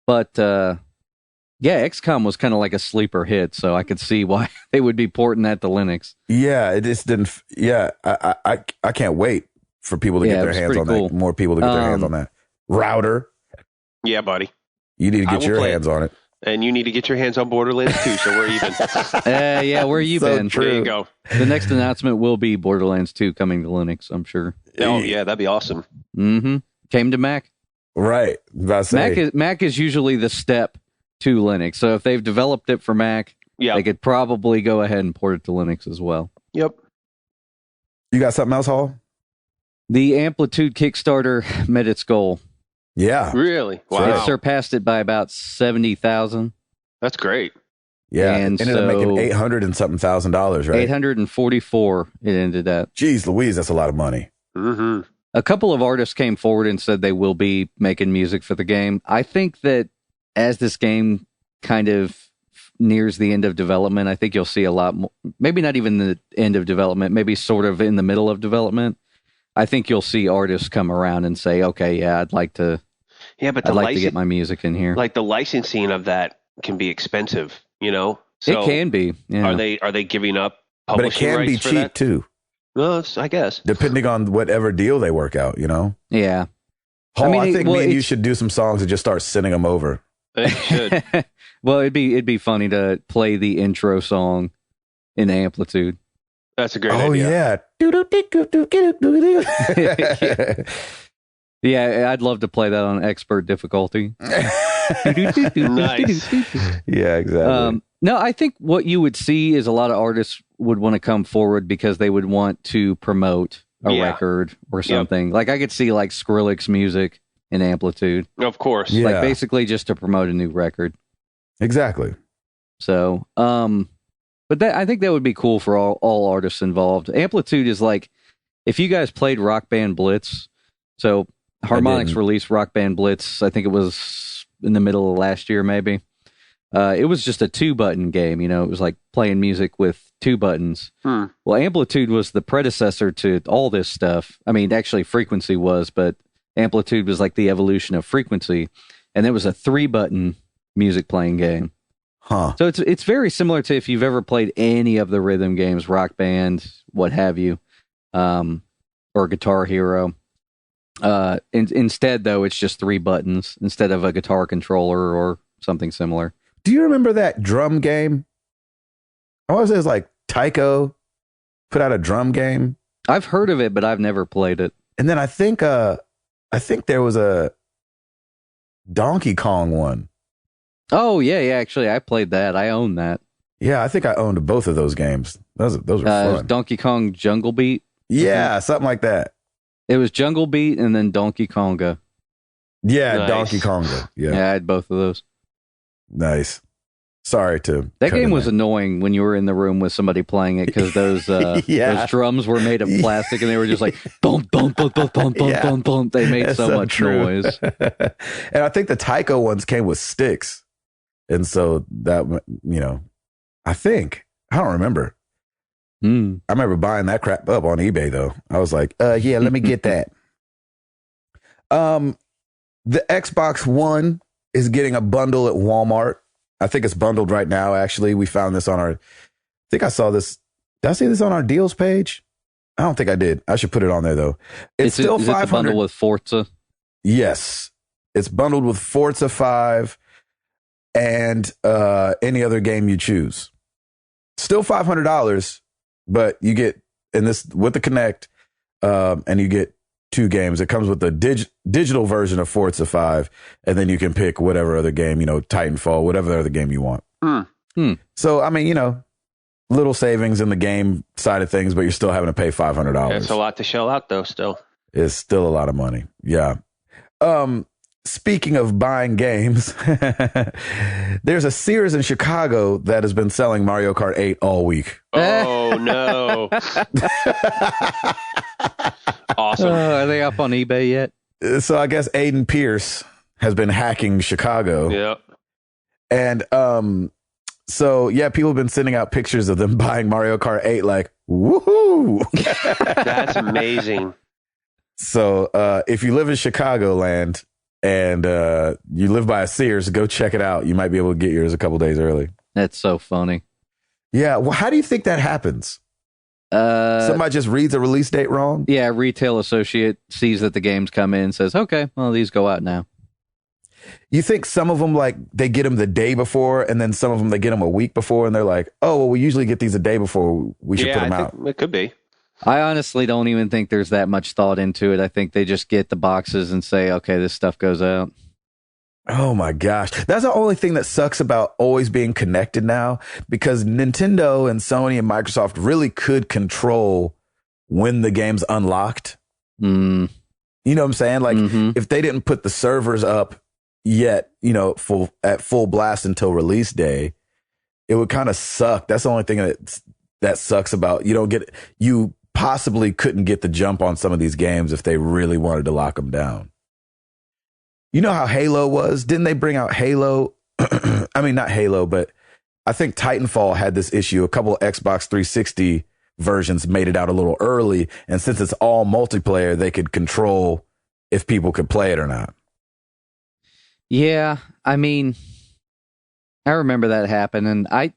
But, yeah, XCOM was kind of like a sleeper hit, so I could see why they would be porting that to Linux. Yeah, it just didn't. Yeah, I can't wait for people to get their hands on that. More people to get their hands on that. Router. Yeah, buddy. You need to get your hands on it. And you need to get your hands on Borderlands 2, so we're even. Yeah, where you been? True. There you go. The next announcement will be Borderlands 2 coming to Linux, I'm sure. Oh, yeah, that'd be awesome. Mm-hmm. Came to Mac. Right. Mac is usually the step to Linux. So if they've developed it for Mac, they could probably go ahead and port it to Linux as well. Yep. You got something else, Hall? The Amplitdue Kickstarter met its goal. Yeah. Really? Wow. It surpassed it by about 70,000. That's great. Yeah. And ended up making $800 and something thousand, right? 844 it ended up. Jeez Louise, that's a lot of money. Mm-hmm. A couple of artists came forward and said they will be making music for the game. I think that as this game kind of nears the end of development, I think you'll see a lot more, maybe not even the end of development, maybe sort of in the middle of development. I think you'll see artists come around and say, okay, yeah, I'd like to get my music in here. Like the licensing of that can be expensive, you know? So it can be. Yeah. Are they giving up publishing rights? But it can be cheap too. Well, I guess. Depending on whatever deal they work out, you know? Yeah. Hall, I think me and you should do some songs and just start sending them over. They should. Well, it'd be funny to play the intro song in Amplitdue. That's a great idea. Yeah. Yeah, I'd love to play that on expert difficulty. Nice. Yeah, exactly. No, I think what you would see is a lot of artists would want to come forward because they would want to promote a record or something. Like I could see like Skrillex music in Amplitdue. Of course. Yeah. Like basically just to promote a new record. Exactly. So, but I think that would be cool for all artists involved. Amplitdue is like, if you guys played Rock Band Blitz, so Harmonix released Rock Band Blitz, I think it was in the middle of last year, maybe. It was just a 2-button game, you know, it was like playing music with 2 buttons. Well, Amplitdue was the predecessor to all this stuff. I mean, actually Frequency was, but Amplitdue was like the evolution of Frequency, and it was a 3-button music playing game. Huh. So it's very similar to if you've ever played any of the rhythm games, Rock Band, what have you, or Guitar Hero. Instead, though, it's just 3 buttons instead of a guitar controller or something similar. Do you remember that drum game? I want to say it was like Tycho put out a drum game. I've heard of it, but I've never played it. And then I think there was a Donkey Kong one. Oh, yeah, actually, I played that. I own that. Yeah, I think I owned both of those games. Those are fun. It was Donkey Kong Jungle Beat? Yeah, something like that. It was Jungle Beat and then Donkey Konga. Yeah, Nice. Donkey Konga. Yeah, I had both of those. Nice. Sorry to that game was annoying when you were in the room with somebody playing it because those those drums were made of plastic and they were just like bump bump bump bump bump bump bump bump. They made That's so much noise. And I think the Tycho ones came with sticks, and so that I don't remember. I remember buying that crap up on eBay though. I was like, yeah, let me get that. The Xbox One is getting a bundle at Walmart. I think it's bundled right now, actually. We found this on I think I saw this. Did I see this on our deals page? I don't think I did. I should put it on there, though. It's still $500. Is it the bundle with Forza? Yes. It's bundled with Forza 5 and any other game you choose. Still $500, but you get, in this with the Kinect, and you get 2 games. It comes with the digital version of Forza 5, and then you can pick whatever other game, Titanfall, whatever other game you want. So, I mean, little savings in the game side of things, but you're still having to pay $500. It's a lot to shell out, though, still. It's still a lot of money. Yeah. Speaking of buying games, there's a Sears in Chicago that has been selling Mario Kart 8 all week. Oh, no. Awesome. Are they up on eBay yet? So I guess Aiden Pierce has been hacking Chicago. Yep. And so, yeah, people have been sending out pictures of them buying Mario Kart 8 like, woohoo! That's amazing. So if you live in Chicagoland and you live by a Sears, go check it out. You might be able to get yours a couple days early. That's so funny. Yeah. Well, how do you think that happens? Somebody just reads a release date wrong? Yeah, retail associate sees that the games come in and says, okay, well, these go out now. You think some of them, like, they get them the day before, and then some of them, they get them a week before, and they're like, oh, well, we usually get these a day before. We should put them out. It could be. I honestly don't even think there's that much thought into it. I think they just get the boxes and say, okay, this stuff goes out. Oh my gosh. That's the only thing that sucks about always being connected now, because Nintendo and Sony and Microsoft really could control when the game's unlocked. You know what I'm saying? Like, if they didn't put the servers up yet, at full blast until release day, it would kind of suck. That's the only thing that sucks about, you possibly couldn't get the jump on some of these games if they really wanted to lock them down. You know how Halo was? Didn't they bring out Halo? I mean, not Halo, but I think Titanfall had this issue. A couple of Xbox 360 versions made it out a little early. And since it's all multiplayer, they could control if people could play it or not. Yeah, I mean, I remember that happened. And I've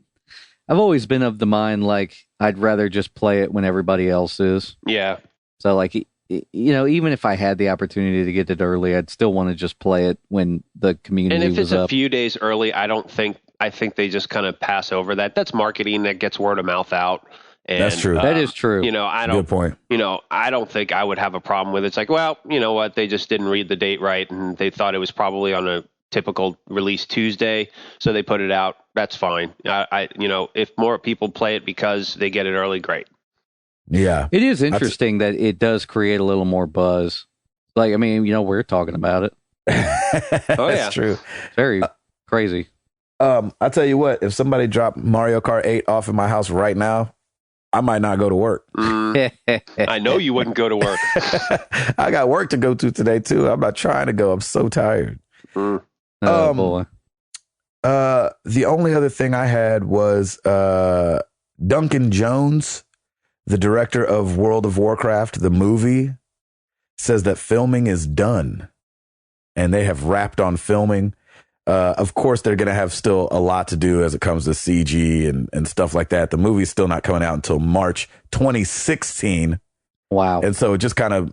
always been of the mind, like, I'd rather just play it when everybody else is. Yeah. So, like, even if I had the opportunity to get it early, I'd still want to just play it when the community was up. And if it's a few days early, I think they just kind of pass over that. That's marketing that gets word of mouth out. And, that's true. That is true. Good point. I don't think I would have a problem with it. It's like, well, you know what? They just didn't read the date right, and they thought it was probably on a typical release Tuesday, so they put it out. That's fine. If more people play it because they get it early, great. Yeah. It is interesting that it does create a little more buzz. Like, I mean, we're talking about it. That's true. Very crazy. I'll tell you what, if somebody dropped Mario Kart 8 off in my house right now, I might not go to work. I know you wouldn't go to work. I got work to go to today, too. I'm not trying to go. I'm so tired. Oh, boy. The only other thing I had was Duncan Jones, the director of World of Warcraft, the movie, says that filming is done and they have wrapped on filming. Of course, they're going to have still a lot to do as it comes to CG and stuff like that. The movie's still not coming out until March 2016. Wow. And so it just kind of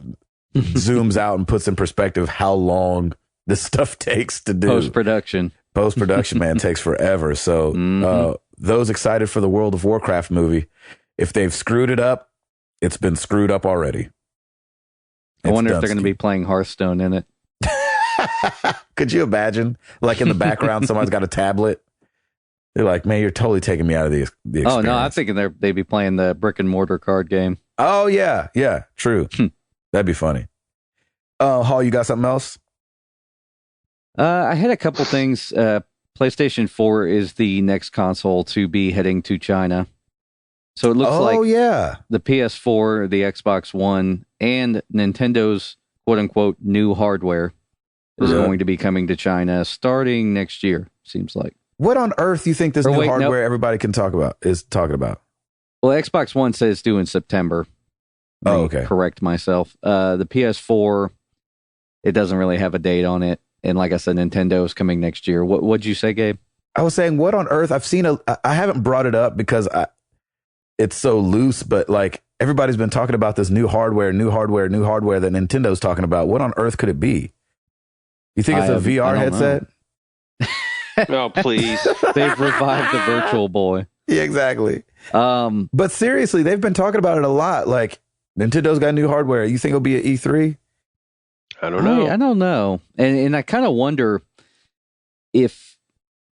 zooms out and puts in perspective how long this stuff takes to do. Post-production, man, takes forever. So those excited for the World of Warcraft movie, if they've screwed it up, it's been screwed up already. I wonder if they're going to be playing Hearthstone in it. Could you imagine? Like in the background, somebody's got a tablet. They're like, man, you're totally taking me out of the experience. Oh, no, I'm thinking they'd be playing the brick and mortar card game. Oh, yeah. Yeah, true. That'd be funny. Hall, you got something else? I had a couple things. PlayStation 4 is the next console to be heading to China. So it looks like the PS4, the Xbox One, and Nintendo's quote-unquote new hardware is going to be coming to China starting next year, seems like. What on earth do you think this new hardware everybody can is talking about? Well, Xbox One says it's due in September. Okay. Correct myself. The PS4, it doesn't really have a date on it. And like I said, Nintendo is coming next year. What'd you say, Gabe? I was saying, what on earth? I haven't brought it up because it's so loose, but like everybody's been talking about this new hardware that Nintendo's talking about. What on earth could it be? You think it's a VR headset? Oh, please. They've revived the Virtual Boy. Yeah, exactly. But seriously, they've been talking about it a lot. Like, Nintendo's got new hardware. You think it'll be at E3? I don't know. I don't know. And I kind of wonder if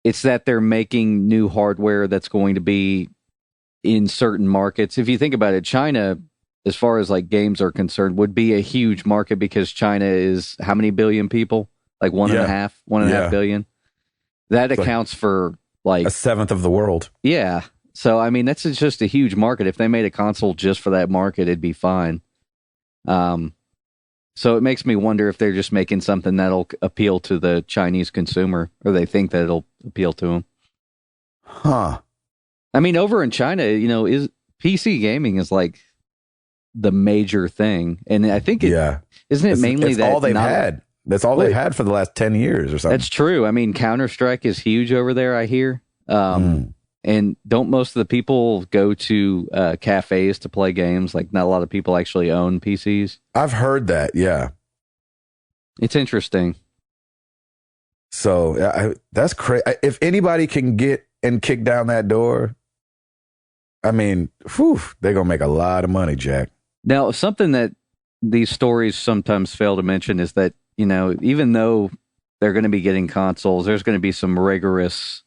it's that they're making new hardware that's going to be in certain markets. If you think about it, China, as far as like games are concerned, would be a huge market because China is how many billion people? Like one and a half billion. That accounts for like a seventh of the world. Yeah. So, I mean, that's just a huge market. If they made a console just for that market, it'd be fine. So it makes me wonder if they're just making something that'll appeal to the Chinese consumer, or they think that it'll appeal to them. Huh. I mean, over in China, is PC gaming is like the major thing. And I think isn't it mainly that all they've had. That's all they've had for the last 10 years or something. That's true. I mean, Counter-Strike is huge over there, I hear. And don't most of the people go to cafes to play games? Like, not a lot of people actually own PCs. I've heard that, yeah. It's interesting. So, that's crazy. If anybody can get and kick down that door, I mean, they're going to make a lot of money, Jack. Now, something that these stories sometimes fail to mention is that, even though they're going to be getting consoles, there's going to be some rigorous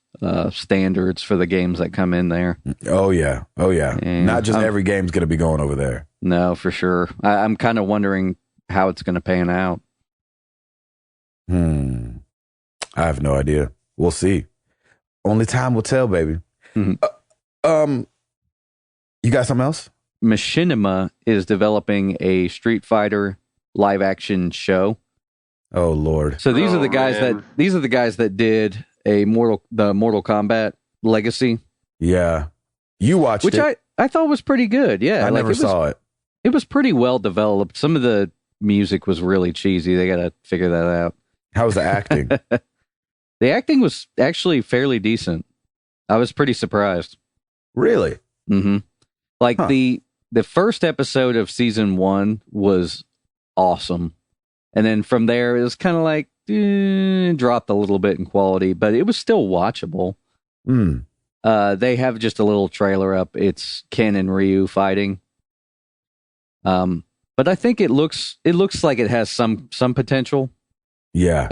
standards for the games that come in there. Oh, yeah. And not just every game's going to be going over there. No, for sure. I'm kind of wondering how it's going to pan out. I have no idea. We'll see. Only time will tell, baby. Mm-hmm. You got something else? Machinima is developing a Street Fighter live action show. Oh Lord! So these are the guys that did the Mortal Kombat Legacy. Yeah, you watched it, which I thought was pretty good. Yeah, I never saw it. It was pretty well developed. Some of the music was really cheesy. They got to figure that out. How was the acting? The acting was actually fairly decent. I was pretty surprised. Really? Mm-hmm. Like the first episode of season 1 was awesome. And then from there, it was kind of like, dropped a little bit in quality, but it was still watchable. They have just a little trailer up. It's Ken and Ryu fighting. But I think it looks like it has some potential. Yeah.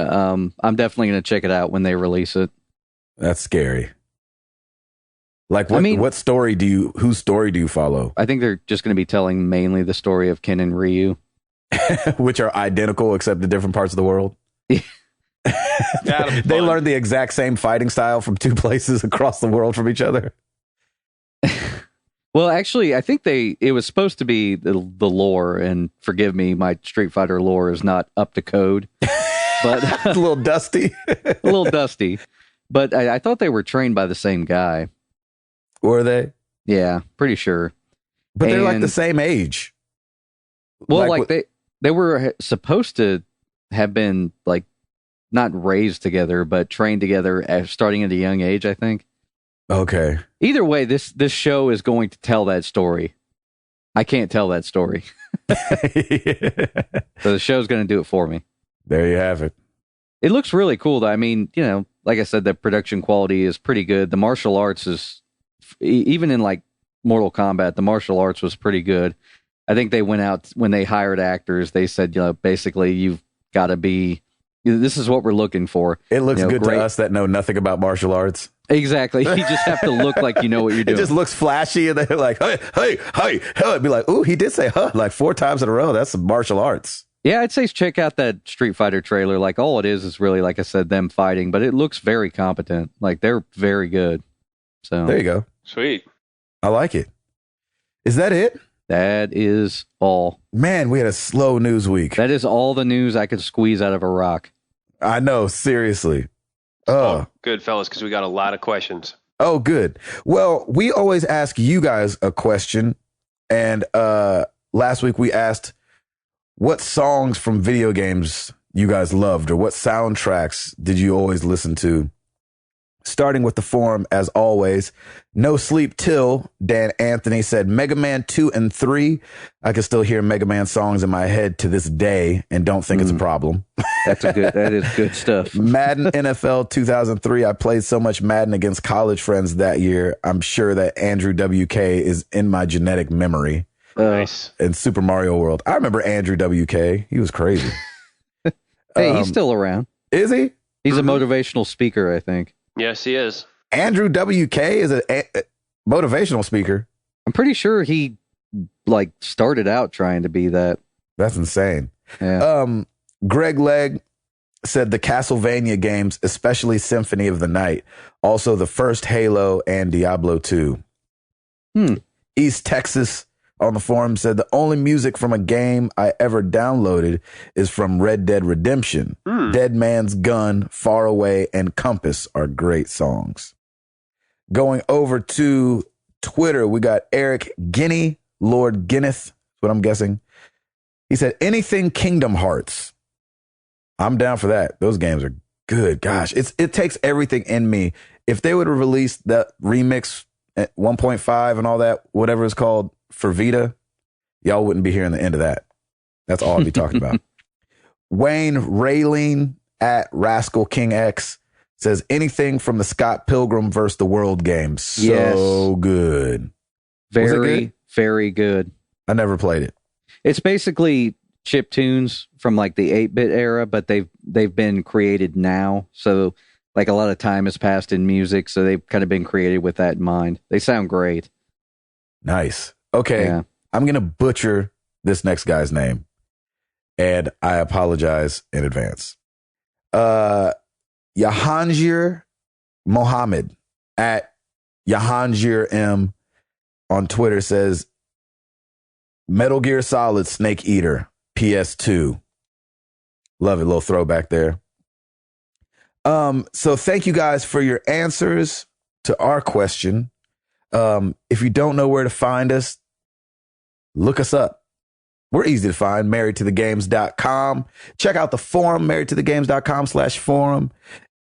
I'm definitely going to check it out when they release it. That's scary. Like, whose story do you follow? I think they're just going to be telling mainly the story of Ken and Ryu. Which are identical except in different parts of the world. They learned the exact same fighting style from two places across the world from each other. Well, actually, I think it was supposed to be the lore, and forgive me, my Street Fighter lore is not up to code. But it's a little dusty. A little dusty. But I thought they were trained by the same guy. Were they? Yeah, pretty sure. But they're like the same age. Well, they were supposed to have been like not raised together, but trained together starting at a young age, I think. Okay. Either way, this show is going to tell that story. I can't tell that story. So the show's going to do it for me. There you have it. It looks really cool, though. I mean, like I said, the production quality is pretty good. The martial arts is, even in like Mortal Kombat, the martial arts was pretty good. I think they went out, when they hired actors, they said, basically you've got to be, this is what we're looking for. It looks good to us that know nothing about martial arts. Exactly. You just have to look like you know what you're doing. It just looks flashy, and they're like, hey. It'd be like, ooh, he did say like 4 times in a row. That's some martial arts. Yeah, I'd say check out that Street Fighter trailer. Like, all it is really, like I said, them fighting, but it looks very competent. Like, they're very good. So there you go. Sweet. I like it. Is that it? That is all. Man, we had a slow news week. That is all the news I could squeeze out of a rock. I know, seriously. Oh, good, fellas, because we got a lot of questions. Oh, good. Well, we always ask you guys a question. And last week we asked what songs from video games you guys loved, or what soundtracks did you always listen to? Starting with the forum, as always, No Sleep Till, Dan Anthony said Mega Man 2 and 3. I can still hear Mega Man songs in my head to this day and don't think it's a problem. That is good stuff. Madden NFL 2003. I played so much Madden against college friends that year. I'm sure that Andrew WK is in my genetic memory. Nice. In Super Mario World. I remember Andrew WK. He was crazy. Hey, he's still around. Is he? He's a motivational speaker, I think. Yes, he is. Andrew WK is a motivational speaker. I'm pretty sure he started out trying to be that. That's insane. Yeah. Greg Legg said the Castlevania games, especially Symphony of the Night, also the first Halo and Diablo 2. East Texas on the forum said the only music from a game I ever downloaded is from Red Dead Redemption. Dead Man's Gun, Far Away, and Compass are great songs. Going over to Twitter, we got Eric Guinea, Lord Guinness, what I'm guessing. He said anything Kingdom Hearts. I'm down for that. Those games are good. Gosh, it takes everything in me. If they would have released that remix at 1.5 and all that, whatever it's called, for Vita, y'all wouldn't be hearing the end of that. That's all I'd be talking about. Wayne Raylene at Rascal King X says anything from the Scott Pilgrim vs. the World game. So good. Very, very good. I never played it. It's basically chip tunes from like the 8-bit era, but they've been created now. So like a lot of time has passed in music, so they've kind of been created with that in mind. They sound great. Nice. Okay, yeah. I'm going to butcher this next guy's name, and I apologize in advance. Jahangir Mohammed at Jahangir M on Twitter says, Metal Gear Solid Snake Eater, PS2. Love it, little throwback there. So thank you guys for your answers to our question. If you don't know where to find us, look us up. We're easy to find, marriedtothegames.com. Check out the forum, marriedtothegames.com/forum.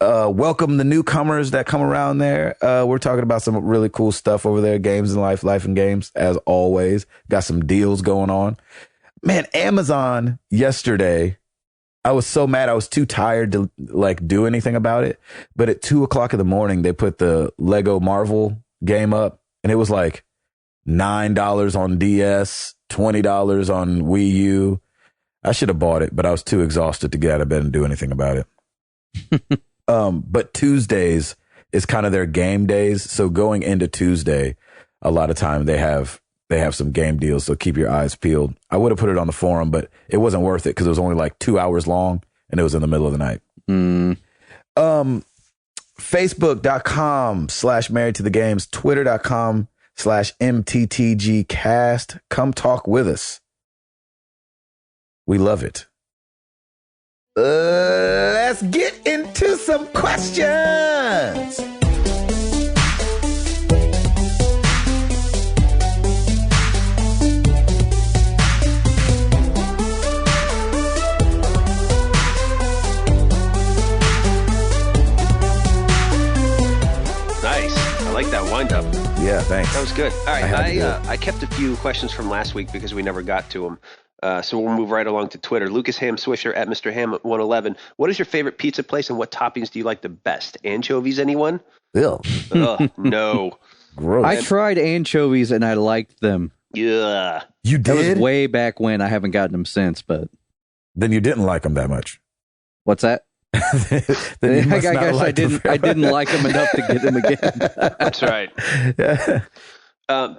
Welcome the newcomers that come around there. We're talking about some really cool stuff over there. Games and life and games, as always. Got some deals going on. Man, Amazon yesterday, I was so mad. I was too tired to do anything about it. But at 2:00 in the morning, they put the Lego Marvel game up, and it was like $9 on DS, $20 on Wii U. I should have bought it, but I was too exhausted to get out of bed and do anything about it. But Tuesdays is kind of their game days. So going into Tuesday, a lot of time they have some game deals. So keep your eyes peeled. I would have put it on the forum, but it wasn't worth it because it was only like 2 hours long and it was in the middle of the night. Facebook.com/marriedtothegames, Twitter.com/MTTGcast. Come talk with us. We love it. Let's get into some questions. Nice. I like that wind up. Yeah, Thanks. That was good. All right, I kept a few questions from last week because we never got to them. So we'll move right along to Twitter. Lucas Ham Swisher at Mr. Ham 111. What is your favorite pizza place and what toppings do you like the best? Anchovies, anyone? Ew. No. Gross. I tried anchovies and I liked them. Yeah. You did? That was way back when. I haven't gotten them since, but. Then you didn't like them that much. What's that? I guess I didn't like them enough to get them again. That's right.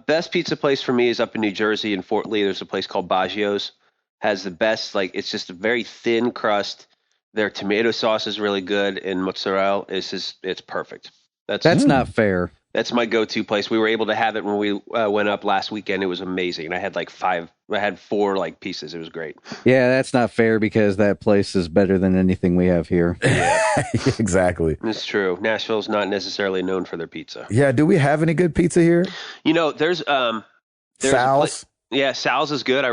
Best pizza place for me is up in New Jersey in Fort Lee. There's a place called Baggio's. Has the best, like, it's just a very thin crust. Their tomato sauce is really good, and mozzarella it's perfect. That's not fair. That's my go-to place. We were able to have it when we went up last weekend. It was amazing. I had four like pieces. It was great. Yeah, that's not fair because that place is better than anything we have here. Yeah, exactly. It's true. Nashville's not necessarily known for their pizza. Yeah. Do we have any good pizza here? There's Sal's. Yeah, Sal's is good.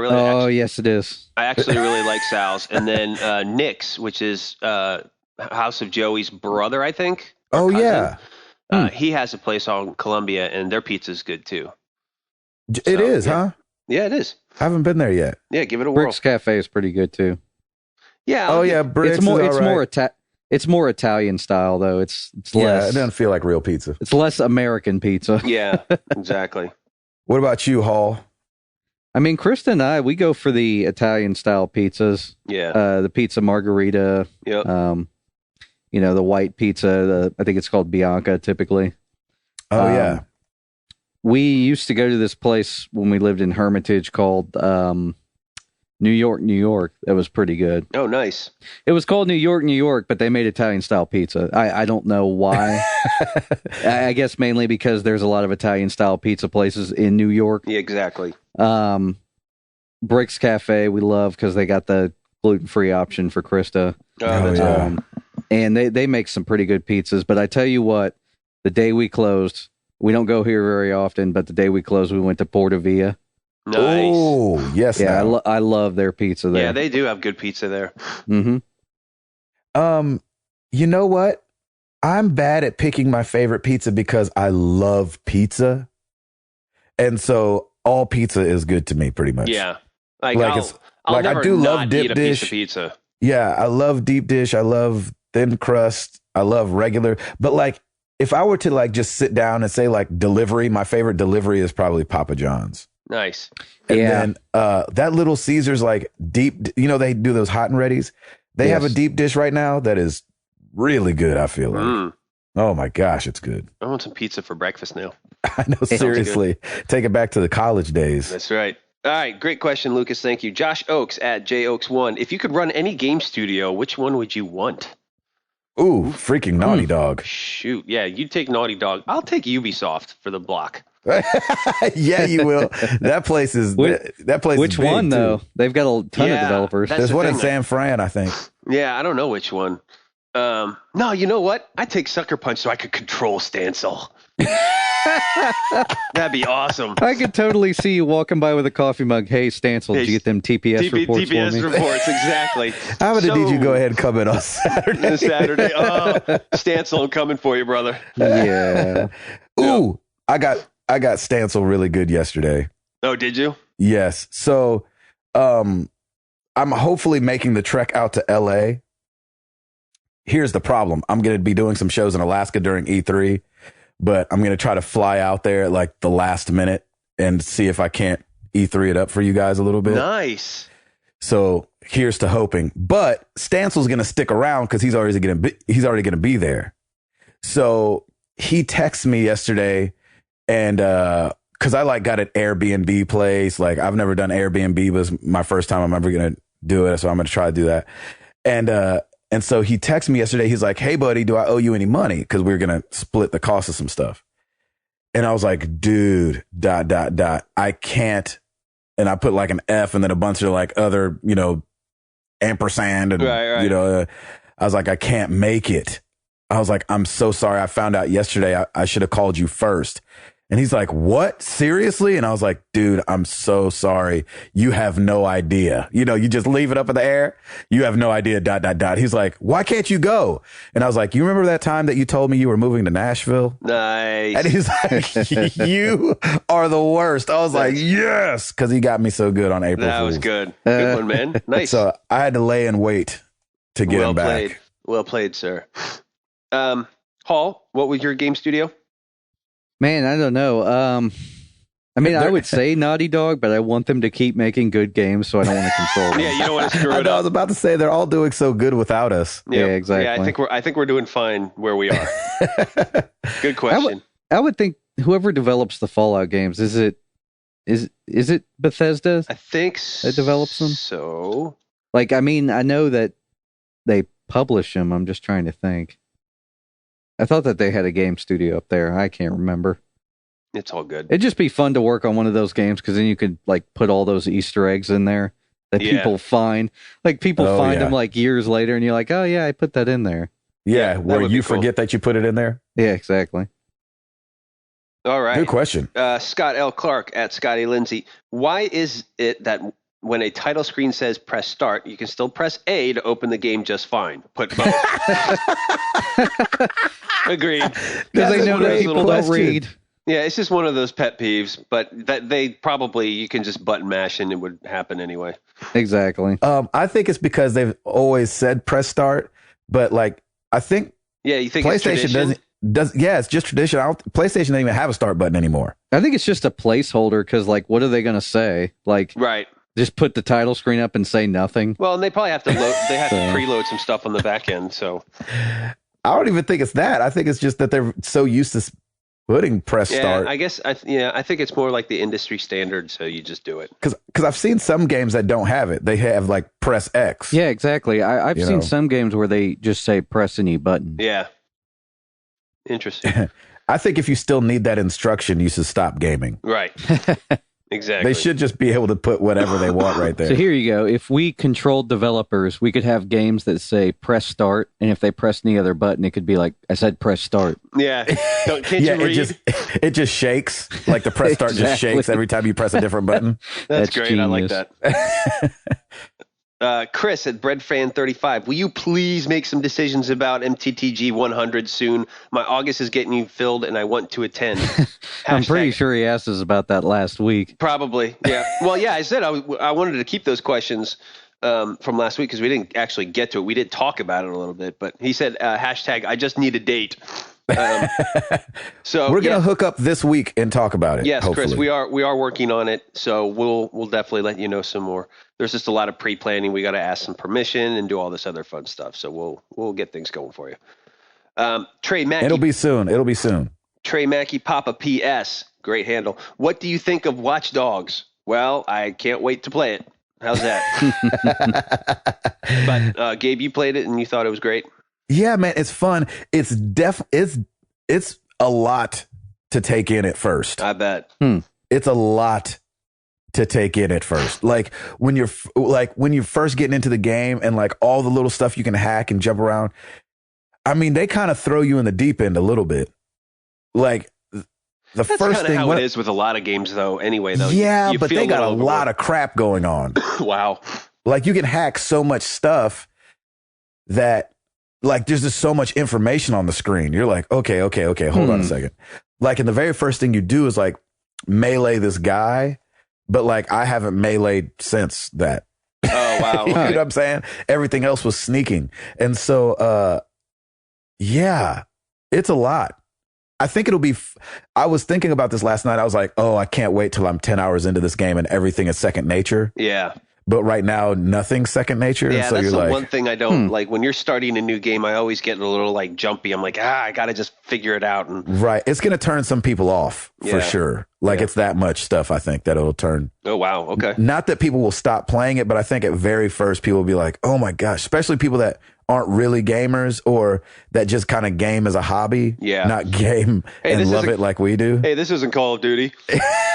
Yes, it is. I actually really like Sal's. And then Nick's, which is House of Joey's brother, I think. Oh, cousin. Yeah. He has a place on Columbia, and their pizza's good, too. It is, huh? Yeah, it is. I haven't been there yet. Yeah, give it a whirl. Bricks Cafe is pretty good, too. Yeah. Yeah, Bricks It's more Italian style, though. It's less. It doesn't feel like real pizza. It's less American pizza. Yeah, exactly. What about you, Hall? I mean, Krista and I, we go for the Italian style pizzas. Yeah. The pizza margherita. Yep. The white pizza. I think it's called Bianca typically. Oh, yeah. We used to go to this place when we lived in Hermitage called New York, New York. That was pretty good. Oh, nice. It was called New York, New York, but they made Italian style pizza. I don't know why. I guess mainly because there's a lot of Italian style pizza places in New York. Yeah, exactly. Bricks Cafe we love because they got the gluten-free option for Krista. Oh, yeah. And they make some pretty good pizzas. But I tell you what, the day we closed, we don't go here very often, but the day we closed, we went to Portavia. Nice. Oh, yes. Yeah, I love their pizza there. Yeah, they do have good pizza there. Mm-hmm. You know what? I'm bad at picking my favorite pizza because I love pizza. And so all pizza is good to me pretty much. Yeah. I'll never I do not love dip eat a dish. piece of pizza. Yeah, I love deep dish. I love thin crust. I love regular. But like, if I were to like just sit down and say like delivery, my favorite delivery is probably Papa John's. Nice. And then that Little Caesars like deep, they do those hot and readies. They have a deep dish right now that is really good, I feel like. Oh my gosh, it's good. I want some pizza for breakfast now. I know, seriously. Take it back to the college days. That's right. All right, great question, Lucas. Thank you. Josh Oakes at JOakes1. If you could run any game studio, which one would you want? Ooh, freaking Naughty Dog. Shoot. Yeah, you take Naughty Dog. I'll take Ubisoft for the block. Yeah, you will. That place is Which one too. though? They've got a ton of developers. There's one in San Fran, I think. Yeah, I don't know which one. No, you know what? I'd take Sucker Punch so I could control Stancil. That'd be awesome. I could totally see you walking by with a coffee mug. Hey, Stancil, did you get them TPS reports for me? TPS reports, exactly. I'm going to need you to go ahead and come in on Saturday. Stancil, I'm coming for you, brother. Yeah. Ooh, I got Stancil really good yesterday. Oh, did you? Yes. So, I'm hopefully making the trek out to LA. Here's the problem. I'm going to be doing some shows in Alaska during E3, but I'm going to try to fly out there at like the last minute and see if I can't E3 it up for you guys a little bit. Nice. So here's to hoping. But Stancil's going to stick around because he's already going to be there. So he texted me yesterday, and because I like got an Airbnb place. Like I've never done Airbnb, but it's my first time I'm ever going to do it. So I'm going to try to do that. And so he texted me yesterday. He's like, "Hey, buddy, do I owe you any money?" Because we were going to split the cost of some stuff. And I was like, dude, ... I can't. And I put like an F and then a bunch of like other, ampersand. And, right. I was like, I can't make it. I was like, I'm so sorry. I found out yesterday. I should have called you first. And he's like, what? Seriously? And I was like, dude, I'm so sorry. You have no idea. You know, you just leave it up in the air. You have no idea, ... He's like, why can't you go? And I was like, you remember that time that you told me you were moving to Nashville? Nice. And he's like, you are the worst. I was like, yes. Because he got me so good on April Fools. That was good. Good one, man. Nice. So I had to lay in wait to get him back. Well played, sir. Hall, what was your game studio? Man, I don't know. I mean, I would say Naughty Dog, but I want them to keep making good games, so I don't want to control them. Yeah, you don't want to screw it up. I was about to say they're all doing so good without us. Yeah, exactly. Yeah, I think we're doing fine where we are. Good question. I would think whoever develops the Fallout games, is it Bethesda? I think that develops them. So, like, I mean, I know that they publish them. I'm just trying to think. I thought that they had a game studio up there. I can't remember. It's all good. It'd just be fun to work on one of those games because then you could like put all those Easter eggs in there that people find. Like people find them like years later, and you're like, oh yeah, I put that in there. Yeah, where you forget that you put it in there. Yeah, exactly. All right. Good question. Scott L. Clark at Scotty Lindsay. Why is it that when a title screen says press start, you can still press A to open the game just fine? Put both. Agreed. Because they know that people don't read. Yeah, it's just one of those pet peeves, but that they probably, you can just button mash and it would happen anyway. Exactly. I think it's because they've always said press start, but like, I think you think PlayStation it's just tradition. PlayStation doesn't even have a start button anymore. I think it's just a placeholder because like, what are they going to say? Like, right. Just put the title screen up and say nothing. Well, and they probably have to to preload some stuff on the back end. So I don't even think it's that. I think it's just that they're so used to putting press start. I guess. I think it's more like the industry standard. So you just do it. Because I've seen some games that don't have it. They have like press X. Yeah, exactly. I've seen some games where they just say press any button. Yeah. Interesting. I think if you still need that instruction, you should stop gaming. Right. Exactly. They should just be able to put whatever they want right there. So here you go. If we controlled developers, we could have games that say press start, and if they press any other button, it could be like, I said press start. Yeah. Can't you read? It just shakes. Like the press start just shakes every time you press a different button. That's great. Genius. I like that. Chris at BreadFan35, will you please make some decisions about MTTG 100 soon? My August is getting filled and I want to attend. I'm pretty sure he asked us about that last week. Probably, yeah. Well, yeah, I said I wanted to keep those questions from last week because we didn't actually get to it. We did talk about it a little bit, but he said, hashtag, I just need a date. So we're gonna hook up this week and talk about it. Yes, hopefully. Chris, we are working on it. So we'll definitely let you know some more. There's just a lot of pre-planning. We got to ask some permission and do all this other fun stuff. So we'll get things going for you. Trey Mackey. It'll be soon. Trey Mackey, Papa PS, great handle. What do you think of Watch Dogs? Well, I can't wait to play it. How's that? But Gabe, you played it and you thought it was great. Yeah, man, it's fun. It's a lot to take in at first. I bet. It's a lot to take in at first. Like when you're first getting into the game and like all the little stuff you can hack and jump around. I mean, they kind of throw you in the deep end a little bit. Like the first thing. How it is with a lot of games, though. Anyway, though. Yeah, but they got a lot of crap going on. Wow. Like you can hack so much stuff that. Like, there's just so much information on the screen. You're like, okay, hold on a second. Like, and the very first thing you do is like melee this guy, but like I haven't meleeed since that. Oh, wow. You know what I'm saying? Everything else was sneaking. And so, yeah, it's a lot. I think it'll be, I was thinking about this last night. I was like, oh, I can't wait till I'm 10 hours into this game and everything is second nature. Yeah. But right now, nothing's second nature. Yeah, so that's you're the like, one thing I don't like. When you're starting a new game, I always get a little like jumpy. I'm like, I got to just figure it out. And right. It's going to turn some people off for sure. Like it's that much stuff, I think, that it'll turn. Oh, wow. Okay. Not that people will stop playing it, but I think at very first people will be like, oh my gosh, especially people that aren't really gamers or that just kind of game as a hobby. Yeah. Not game and love it like we do. Hey, this isn't Call of Duty.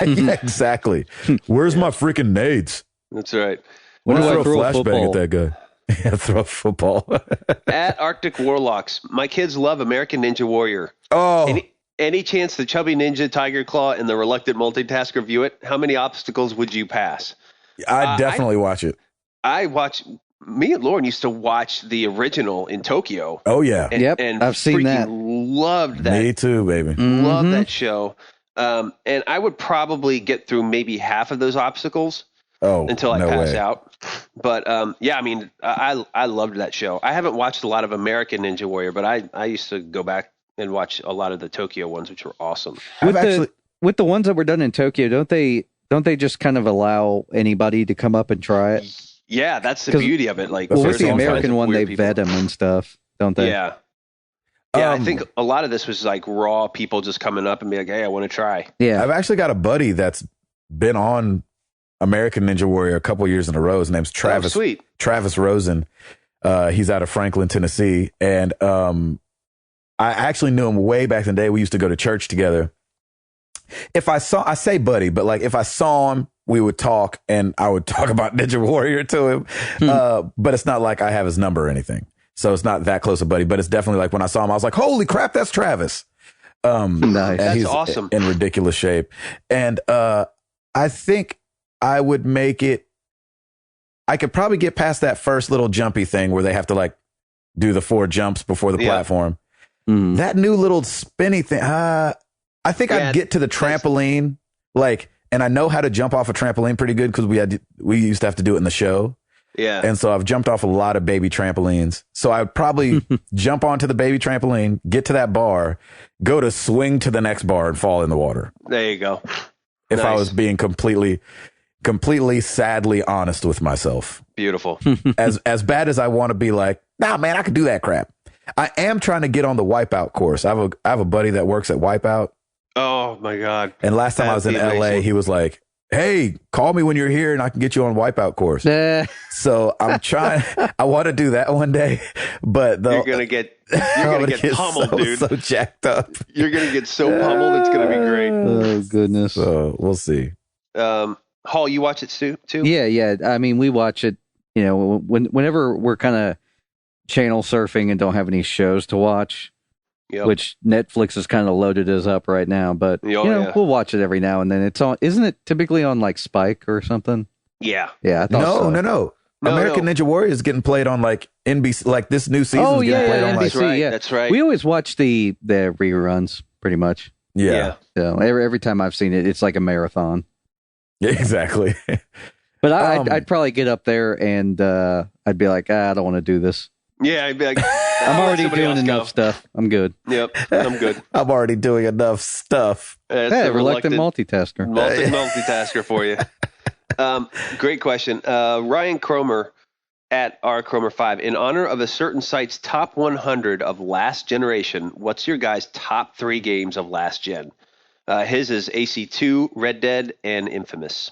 Yeah, exactly. Where's my freaking nades? That's right. When do I throw a flashbang at that guy? Yeah, throw a football. At Arctic Warlocks, my kids love American Ninja Warrior. Oh, Any chance the Chubby Ninja, Tiger Claw, and the Reluctant Multitasker view it? How many obstacles would you pass? I'd definitely watch it. Me and Lauren used to watch the original in Tokyo. Oh, yeah. And I've seen that. Loved that. Me too, baby. Love that show. And I would probably get through maybe half of those obstacles until I pass out. But yeah, I mean, I loved that show. I haven't watched a lot of American Ninja Warrior, but I used to go back and watch a lot of the Tokyo ones, which were awesome. With the ones that were done in Tokyo, don't they just kind of allow anybody to come up and try it? Yeah, that's the beauty of it. Like, with the American one, they vet them and stuff, don't they? Yeah. Yeah, I think a lot of this was like raw people just coming up and be like, "Hey, I want to try." Yeah, I've actually got a buddy that's been on American Ninja Warrior a couple years in a row. His name's Travis. Oh, sweet. Travis Rosen. He's out of Franklin, Tennessee, and I actually knew him way back in the day. We used to go to church together. I say buddy, but like if I saw him, we would talk, and I would talk about Ninja Warrior to him. But it's not like I have his number or anything. So it's not that close a buddy, but it's definitely like when I saw him, I was like, holy crap, that's Travis. Nice. And he's awesome. In ridiculous shape. And I think I would make it, I could probably get past that first little jumpy thing where they have to like do the 4 jumps before the platform. That new little spinny thing, I think I'd get to the trampoline, like, and I know how to jump off a trampoline pretty good because we used to have to do it in the show. Yeah. And so I've jumped off a lot of baby trampolines. So I would probably jump onto the baby trampoline, get to that bar, go to swing to the next bar and fall in the water. There you go. If I was being completely sadly honest with myself. Beautiful. As bad as I want to be like, nah, man, I could do that crap. I am trying to get on the Wipeout course. I have a buddy that works at Wipeout. Oh my God. And last time I was in LA, he was like, hey, call me when you're here and I can get you on Wipeout course. So I'm trying, I want to do that one day, but you're going to get pummeled, dude. So jacked up. You're going to get so pummeled. It's going to be great. Oh goodness. So we'll see. Hall, you watch it too? Yeah. I mean, we watch it, whenever we're kind of channel surfing and don't have any shows to watch. Yep. Which Netflix has kind of loaded us up right now, but we'll watch it every now and then. It's on, isn't it typically on like Spike or something? Yeah. I thought No. American Ninja Warrior is getting played on like NBC, like this new season is getting played on NBC, like. That's right. We always watch the reruns pretty much. Yeah. So every time I've seen it, it's like a marathon. Yeah, exactly. But I'd probably get up there and I'd be like, I don't want to do this. Yeah, I'd be like, I'm already doing enough stuff. I'm good. Yep, I'm good. I'm already doing enough stuff. Hey, reluctant multitasker. Multitasker for you. Great question. Ryan Cromer at rcromer5. In honor of a certain site's top 100 of last generation, what's your guys' top 3 games of last gen? His is AC2, Red Dead, and Infamous.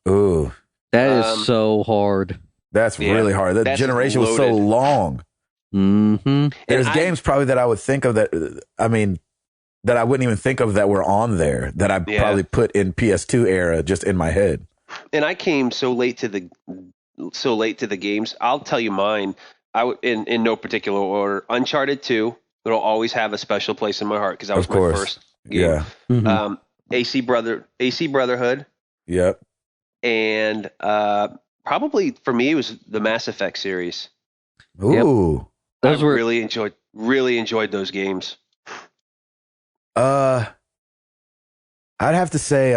Ooh. That is so hard. That's really hard. That generation was so long. Mm-hmm. There's games probably that I would think of that I wouldn't even think of that were on there that I probably put in PS2 era just in my head. And I came so late to the games. I'll tell you mine. In no particular order. Uncharted 2. It'll always have a special place in my heart because that was my first game. Yeah. Mm-hmm. AC Brotherhood. Yep. And probably for me it was the Mass Effect series. Ooh. Yep. Really enjoyed those games. I'd have to say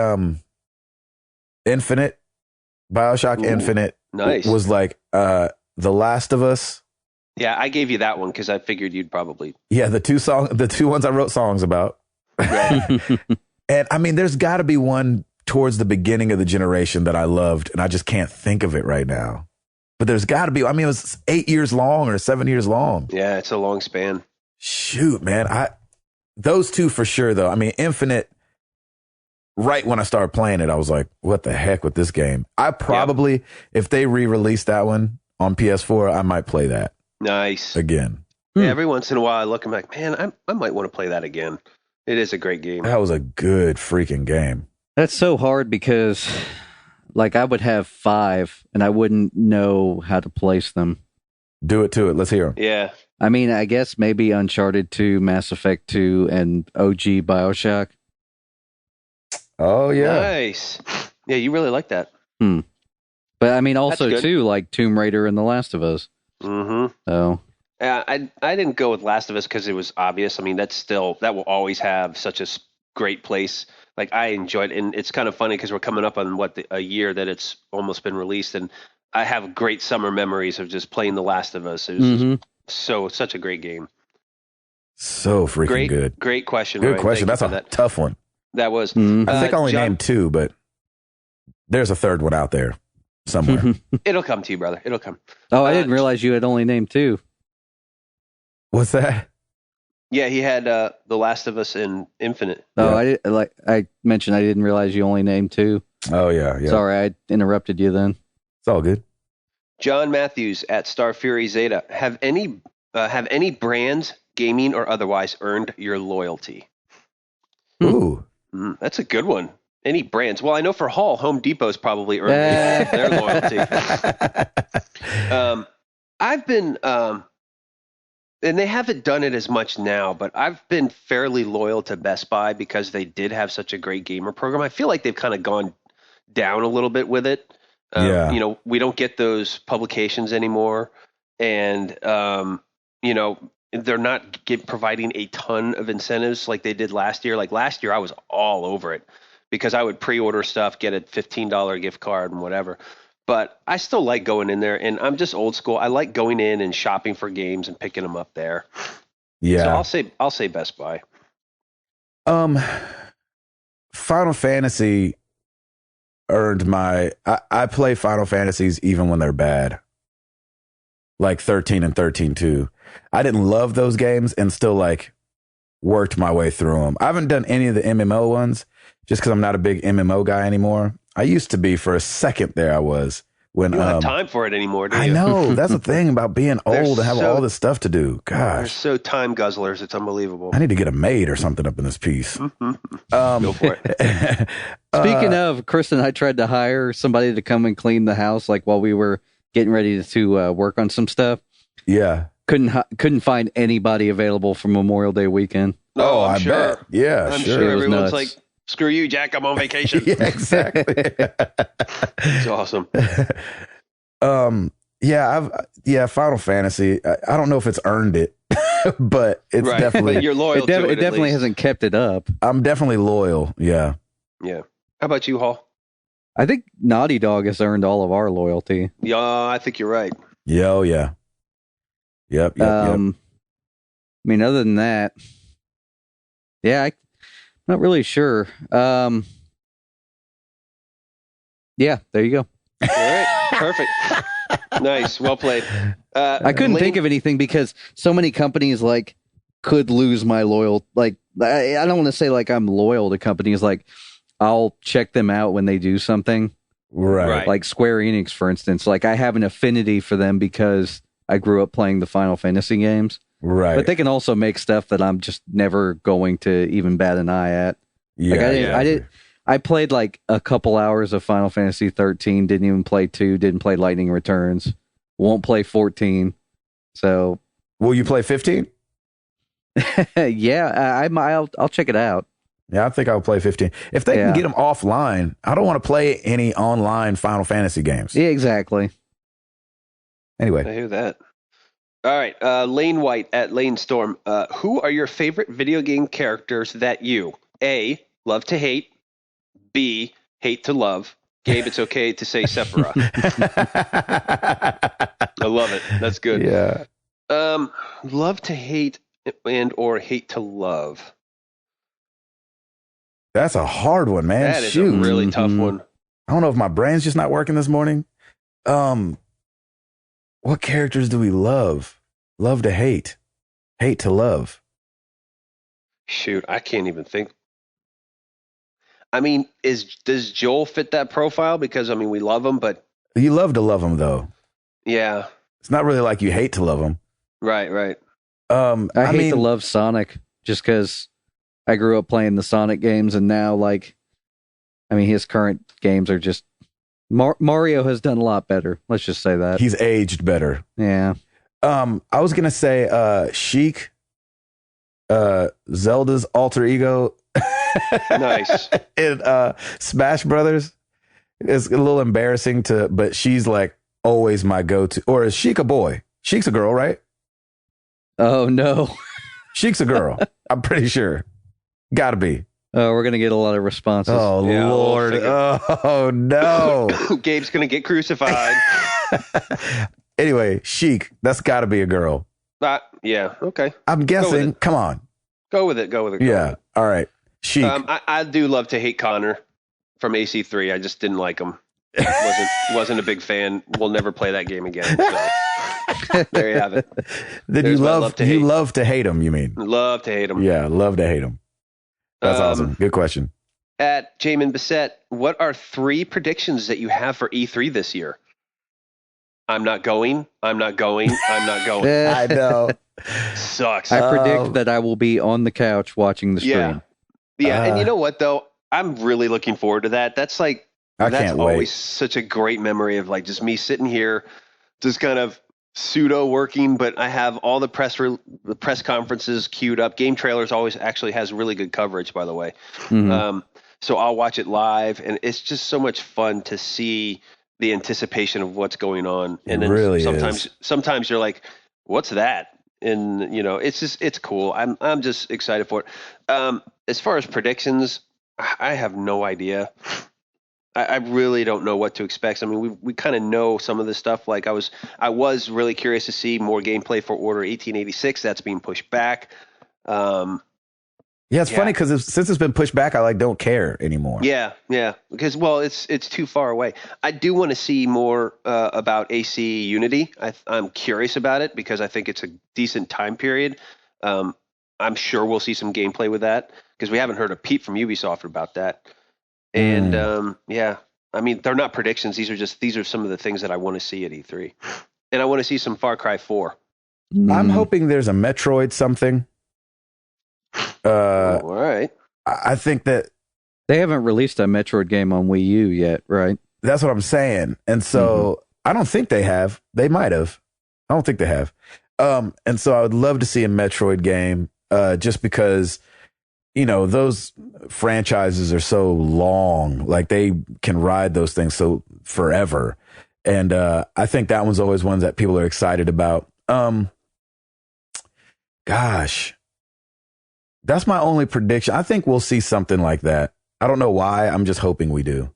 Infinite. BioShock Infinite was like The Last of Us. Yeah, I gave you that one because I figured you'd probably. Yeah, the two ones I wrote songs about. Right. And I mean, there's got to be one towards the beginning of the generation that I loved, and I just can't think of it right now. But there's got to be. I mean, it was 8 years long or 7 years long. Yeah, it's a long span. Shoot, man. Those two for sure, though. I mean, Infinite, right when I started playing it, I was like, what the heck with this game? I probably, if they re-release that one on PS4, I might play that. Nice. Again. Yeah, every once in a while I look and I'm like, man, I might want to play that again. It is a great game. That was a good freaking game. That's so hard because, like, I would have 5 and I wouldn't know how to place them. Do it to it. Let's hear them. Yeah. I mean, I guess maybe Uncharted 2, Mass Effect 2, and OG BioShock. Oh, yeah. Nice. Yeah, you really like that. But I mean, also, too, like Tomb Raider and The Last of Us. Mm-hmm. So... I didn't go with Last of Us because it was obvious. I mean, that will always have such a great place. Like, I enjoyed it, and it's kind of funny because we're coming up on a year that it's almost been released, and I have great summer memories of just playing The Last of Us. It was such a great game. So freaking good. Great question. Good Ryan. question. That's a tough one. That was. I think I only named 2, but there's a third one out there somewhere. It'll come to you, brother. It'll come. Oh, I didn't realize you had only named 2. What's that? Yeah, he had The Last of Us and Infinite. Oh, yeah. I mentioned I didn't realize you only named 2. Oh, yeah. Sorry, I interrupted you then. It's all good. John Matthews at Star Fury Zeta. Have any brands, gaming or otherwise, earned your loyalty? Ooh. That's a good one. Any brands? Well, I know for Home Depot's probably earned their loyalty. I've been... and they haven't done it as much now, but I've been fairly loyal to Best Buy because they did have such a great gamer program. I feel like they've kind of gone down a little bit with it. We don't get those publications anymore. And, they're not providing a ton of incentives like they did last year. Like last year, I was all over it because I would pre-order stuff, get a $15 gift card and whatever. But I still like going in there, and I'm just old school. I like going in and shopping for games and picking them up there. Yeah. So I'll say Best Buy. Final Fantasy earned my... I play Final Fantasies even when they're bad. Like 13 and 13-2. I didn't love those games and still like worked my way through them. I haven't done any of the MMO ones just because I'm not a big MMO guy anymore. I used to be for a second there. I was when you don't have time for it anymore. Do you? I know that's the thing about being old and having all this stuff to do. Gosh, they're so time guzzlers. It's unbelievable. I need to get a maid or something up in this piece. Go for it. Speaking of, Chris and I tried to hire somebody to come and clean the house, like while we were getting ready to work on some stuff. Yeah, couldn't find anybody available for Memorial Day weekend. Oh, I bet. Yeah, I'm sure everyone's like, screw you, Jack. I'm on vacation. Yeah, exactly. It's awesome. Final Fantasy. I don't know if it's earned it, but it's definitely. But you're loyal. It definitely hasn't kept it up. I'm definitely loyal. Yeah. Yeah. How about you, Hall? I think Naughty Dog has earned all of our loyalty. Yeah, I think you're right. Yeah. Yep. I mean, other than that, I'm not really sure. Yeah, there you go. All right, perfect. Nice, well played. I couldn't think of anything because so many companies like could lose my loyal. Like, I don't want to say like I'm loyal to companies. Like, I'll check them out when they do something. Right. Like Square Enix, for instance. Like, I have an affinity for them because I grew up playing the Final Fantasy games. Right. But they can also make stuff that I'm just never going to even bat an eye at. Yeah. I played like a couple hours of Final Fantasy 13, didn't even play 2, didn't play Lightning Returns, won't play 14. So, will you play 15? Yeah, I'll check it out. Yeah, I think I'll play 15. If they can get them offline, I don't want to play any online Final Fantasy games. Yeah, exactly. Anyway. I hear that. All right. Lane White at Lane Storm. Who are your favorite video game characters that you, A, love to hate, B, hate to love? Gabe, it's okay to say Sephiroth. I love it. That's good. Yeah. Love to hate and or hate to love. That's a hard one, man. That is a really tough one. I don't know if my brain's just not working this morning. What characters do we love? Love to hate. Hate to love. Shoot, I can't even think. I mean, does Joel fit that profile? Because, I mean, we love him, but... You love to love him, though. Yeah. It's not really like you hate to love him. Right. I hate to love Sonic just because I grew up playing the Sonic games, and now, like, I mean, his current games are just... Mario has done a lot better. Let's just say that. He's aged better. Yeah. I was gonna say Sheik, Zelda's alter ego. Nice. In Smash Brothers. It's a little embarrassing but she's like always my go-to. Or is Sheik a boy? Sheik's a girl, right? Oh, no. Sheik's a girl. I'm pretty sure. Gotta be. Oh, we're going to get a lot of responses. Oh, yeah, Lord. Oh, no. Gabe's going to get crucified. Anyway, Sheik, that's gotta be a girl. Yeah, okay. I'm guessing. Come on. Go with it. Yeah, all right. Sheik. I do love to hate Connor from AC3. I just didn't like him. Wasn't a big fan. We'll never play that game again. So there you have it. Then you love to hate him, you mean? Love to hate him. Yeah, love to hate him. That's awesome. Good question. At Jamin Bissett, what are 3 predictions that you have for E3 this year? I'm not going. I know. Sucks. I predict that I will be on the couch watching the stream. Yeah. And you know what, though? I'm really looking forward to that. That's like, that's always such a great memory of like just me sitting here, just kind of pseudo working, but I have all the press conferences queued up. Game Trailers always actually has really good coverage, by the way. Mm-hmm. So I'll watch it live, and it's just so much fun to see the anticipation of what's going on. And then really sometimes you're like, what's that? And it's cool. I'm just excited for it. As far as predictions, I have no idea. I really don't know what to expect. I mean, we kind of know some of this stuff. Like I was really curious to see more gameplay for Order 1886. That's being pushed back. It's funny because since it's been pushed back, I don't care anymore. Yeah, because it's too far away. I do want to see more about AC Unity. I'm curious about it because I think it's a decent time period. I'm sure we'll see some gameplay with that because we haven't heard a peep from Ubisoft about that. And I mean, they're not predictions. These are some of the things that I want to see at E3, and I want to see some Far Cry 4. I'm hoping there's a Metroid something. All right. I think that they haven't released a Metroid game on Wii U yet, right? That's what I'm saying. And so I don't think they have. They might have. I don't think they have. And so I would love to see a Metroid game, just because, those franchises are so long. Like they can ride those things so forever. And I think that one's always one that people are excited about. Gosh. That's my only prediction. I think we'll see something like that. I don't know why. I'm just hoping we do.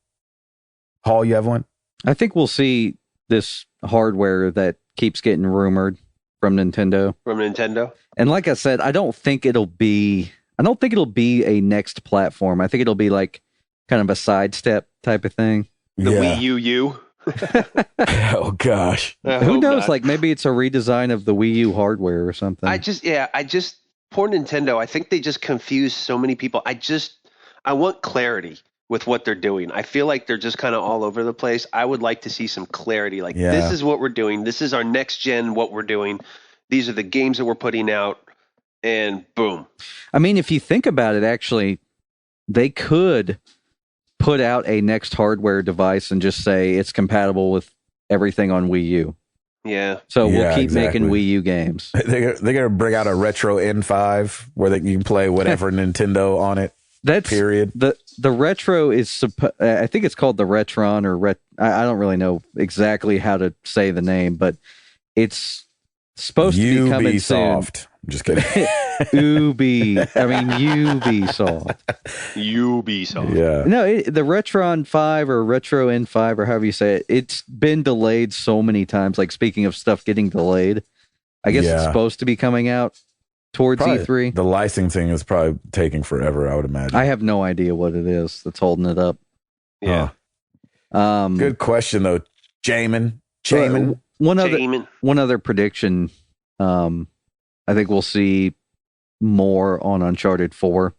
Paul, you have one? I think we'll see this hardware that keeps getting rumored from Nintendo. And like I said, I don't think it'll be a next platform. I think it'll be like kind of a sidestep type of thing. The Wii U. Oh gosh. Who knows? Not. Like maybe it's a redesign of the Wii U hardware or something. Poor Nintendo. I think they just confuse so many people. I want clarity with what they're doing. I feel like they're just kind of all over the place. I would like to see some clarity. Like this is what we're doing. This is our next gen. What we're doing. These are the games that we're putting out. And boom. I mean, if you think about it, actually, they could put out a next hardware device and just say it's compatible with everything on Wii U. Yeah. So we'll keep making Wii U games. They're going to bring out a retro N5 where you can play whatever Nintendo on it. That's period. The retro is, I think it's called the Retron or I don't really know exactly how to say the name, but it's supposed to be coming soon. I'm just kidding. Ubisoft. Yeah. No, the Retron 5 or Retro N5 or however you say it, it's been delayed so many times. Like speaking of stuff getting delayed, I guess it's supposed to be coming out towards E3. The licensing is probably taking forever, I would imagine. I have no idea what it is that's holding it up. Yeah. Good question though, Jamin. One other prediction. I think we'll see more on Uncharted 4.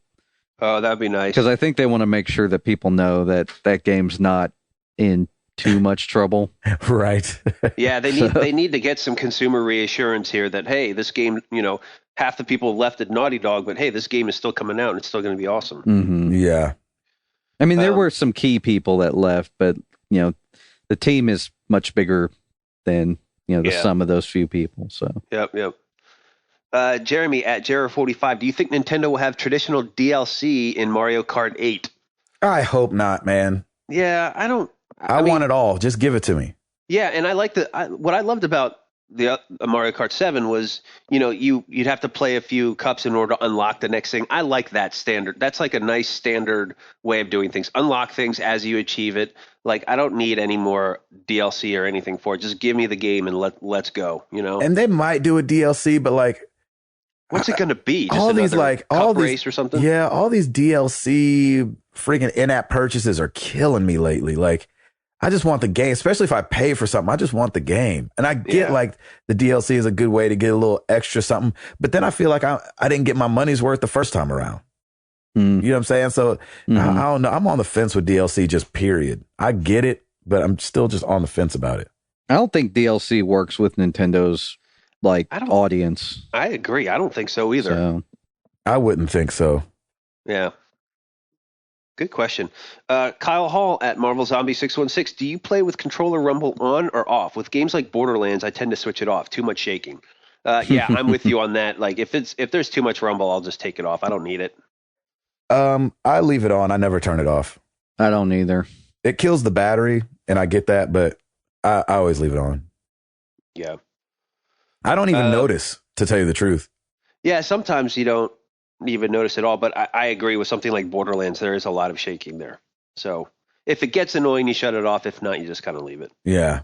Oh, that'd be nice. Because I think they want to make sure that people know that game's not in too much trouble. Right. Yeah, they need to get some consumer reassurance here that, hey, this game, half the people left at Naughty Dog, but hey, this game is still coming out and it's still going to be awesome. Mm-hmm. Yeah. I mean, there were some key people that left, but, the team is much bigger than, the sum of those few people. So Yep. Jeremy at Jarrah45, do you think Nintendo will have traditional DLC in Mario Kart 8? I hope not, man. Yeah, I don't. I want it all. Just give it to me. Yeah, and I like what I loved about the Mario Kart 7 was, you'd have to play a few cups in order to unlock the next thing. I like that standard. That's like a nice standard way of doing things. Unlock things as you achieve it. Like, I don't need any more DLC or anything for it. Just give me the game and let's go, And they might do a DLC, but like, what's it going to be? Just all these race or something? Yeah, all these DLC freaking in-app purchases are killing me lately. Like, I just want the game, especially if I pay for something. I just want the game. And I get like the DLC is a good way to get a little extra something. But then I feel like I didn't get my money's worth the first time around. You know what I'm saying? So I don't know. I'm on the fence with DLC, just period. I get it, but I'm still just on the fence about it. I don't think DLC works with Nintendo's audience. I agree. I don't think so either. So. I wouldn't think so. Yeah. Good question. Kyle Hall at Marvel Zombie 616. Do you play with controller rumble on or off? With games like Borderlands, I tend to switch it off. Too much shaking. Yeah, I'm with you on that. Like if there's too much rumble, I'll just take it off. I don't need it. I leave it on. I never turn it off. I don't either. It kills the battery, and I get that, but I always leave it on. Yeah. I don't even notice, to tell you the truth. Yeah, sometimes you don't even notice at all, but I agree with something like Borderlands. There is a lot of shaking there. So if it gets annoying, you shut it off. If not, you just kind of leave it. Yeah.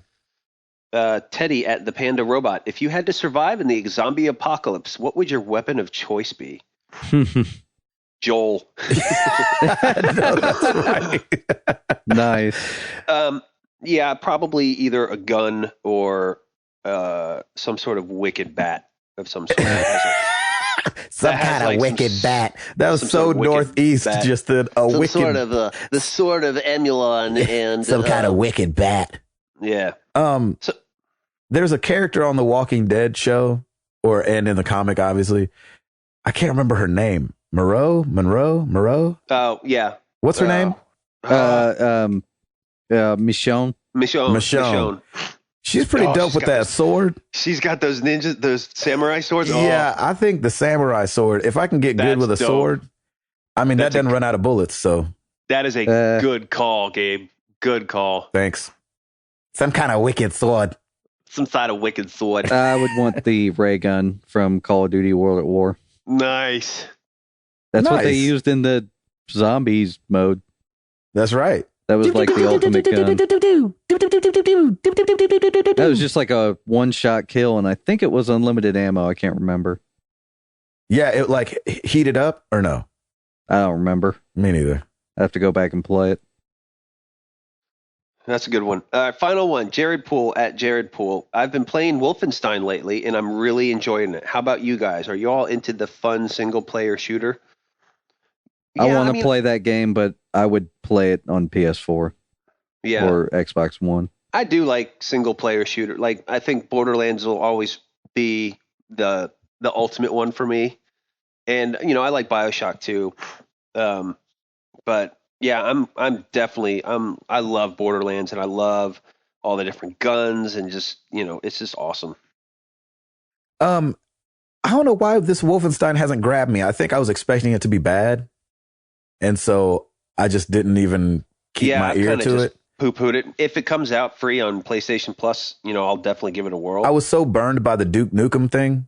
Teddy at the Panda Robot. If you had to survive in the zombie apocalypse, what would your weapon of choice be? Joel. No, that's right. Nice. Yeah, probably either a gun or some sort of wicked bat of some sort. Some kind of wicked bat. That was so northeast. Bat. Just a wicked sort of the sword of Emulon and some kind of wicked bat. Yeah. So there's a character on the Walking Dead show, and in the comic, obviously. I can't remember her name. Monroe. Oh yeah. What's her name? Michonne. She's pretty dope with that sword. She's got those those samurai swords. Yeah, I think the samurai sword, if I can get good with a sword, I mean, that doesn't run out of bullets, so. That is a good call, Gabe. Good call. Thanks. Some kind of wicked sword. Some side of wicked sword. I would want the ray gun from Call of Duty World at War. Nice. That's what they used in the zombies mode. That's right. That was like the ultimate gun. That was just like a one-shot kill, and I think it was unlimited ammo. I can't remember. Yeah, it like heated up or no? I don't remember. Me neither. I have to go back and play it. That's a good one. Final one, Jared Poole at Jared Poole. I've been playing Wolfenstein lately, and I'm really enjoying it. How about you guys? Are you all into the fun single-player shooter? I want to play that game, but I would play it on PS4 or Xbox One. I do like single-player shooter. Like, I think Borderlands will always be the ultimate one for me. And, I like BioShock too. But yeah, I'm definitely, I love Borderlands, and I love all the different guns, and just, it's just awesome. I don't know why this Wolfenstein hasn't grabbed me. I think I was expecting it to be bad. And so I just didn't even keep my ear to it. Poo-pooed it. If it comes out free on PlayStation Plus, I'll definitely give it a whirl. I was so burned by the Duke Nukem thing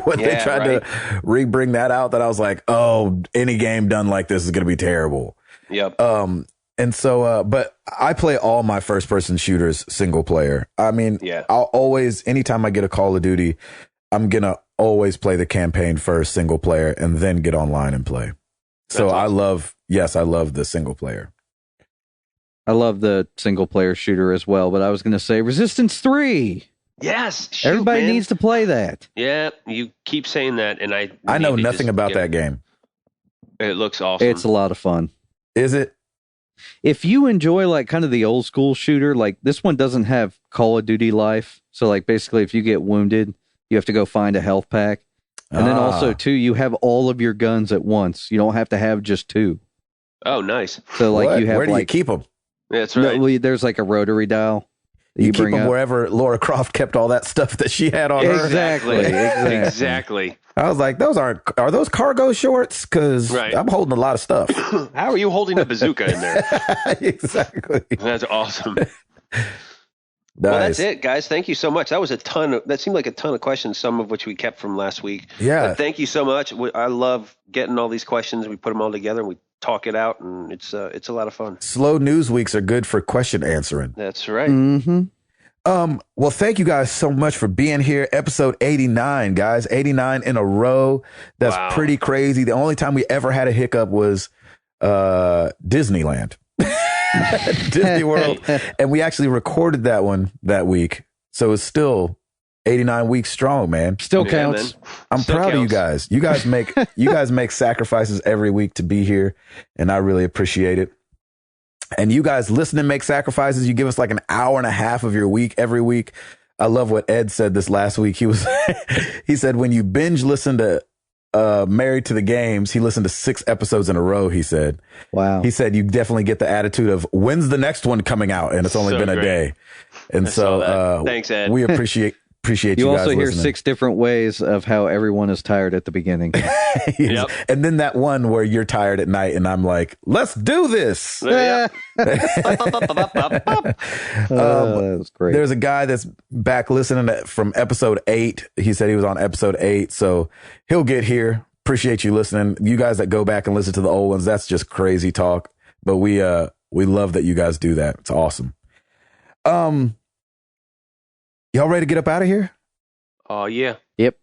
when they tried to re-bring that out that I was like, oh, any game done like this is going to be terrible. Yep. And so, but I play all my first-person shooters single player. I mean, I'll always, anytime I get a Call of Duty, I'm going to always play the campaign first, single player, and then get online and play. So awesome. I love the single player. I love the single player shooter as well, but I was going to say Resistance 3. Yes. Everybody needs to play that. Yeah, you keep saying that, and I know nothing about that game. It looks awesome. It's a lot of fun. Is it? If you enjoy like kind of the old school shooter, like this one doesn't have Call of Duty life. So like basically if you get wounded, you have to go find a health pack. And then also, too, you have all of your guns at once. You don't have to have just two. Oh, nice. So, like, you have where do you keep them? Yeah, that's right. No, there's like a rotary dial. You keep them wherever Laura Croft kept all that stuff that she had on her. Exactly. I was like, are those cargo shorts? Because I'm holding a lot of stuff. How are you holding a bazooka in there? Exactly. That's awesome. Nice. Well, that's it, guys. Thank you so much. That seemed like a ton of questions, some of which we kept from last week. Yeah. But thank you so much. I love getting all these questions. We put them all together and we talk it out, and it's a lot of fun. Slow news weeks are good for question answering. That's right. Mm-hmm. Well, thank you guys so much for being here. Episode 89, guys. 89 in a row. That's pretty crazy. The only time we ever had a hiccup was Disneyland. Disney World, and we actually recorded that one that week, so it's still 89 weeks strong, man. Still counts. I'm proud of you guys. You guys make sacrifices every week to be here, and I really appreciate it. And you guys listen and make sacrifices. You give us like an hour and a half of your week every week. I love what Ed said this last week. He said when you binge listen to Married to the Games, he listened to 6 episodes in a row, he said. Wow. He said you definitely get the attitude of, when's the next one coming out? And it's only been a day. And thanks, Ed. We appreciate you guys You also hear listening. 6 different ways of how everyone is tired at the beginning. Yep. And then that one where you're tired at night and I'm like, let's do this. Yep. That was great. There's a guy that's back listening from episode 8. He said he was on episode 8, so he'll get here. Appreciate you listening. You guys that go back and listen to the old ones, that's just crazy talk. But we love that you guys do that. It's awesome. Y'all ready to get up out of here? Oh, yeah. Yep.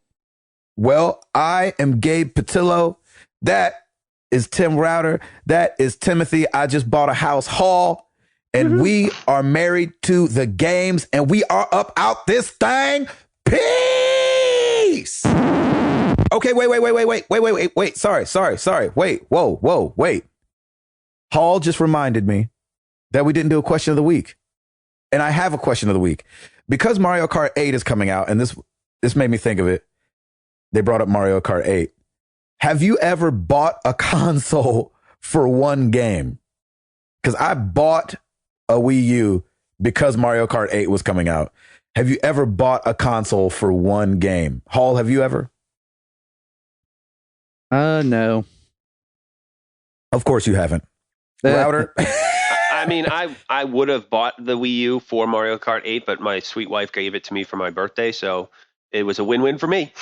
Well, I am Gabe Patillo. That is Tim Router. That is Timothy. I just bought a house, Hall. And we are married to the games. And we are up out this thing. Peace. Okay, wait. Sorry. Wait, whoa. Hall just reminded me that we didn't do a question of the week. And I have a question of the week. Because Mario Kart 8 is coming out, and this made me think of it. They brought up Mario Kart 8. Have you ever bought a console for one game? Because I bought a Wii U because Mario Kart 8 was coming out. Have you ever bought a console for one game? Hall, have you ever? No. Of course you haven't. Router? I mean, I would have bought the Wii U for Mario Kart 8, but my sweet wife gave it to me for my birthday, so it was a win-win for me.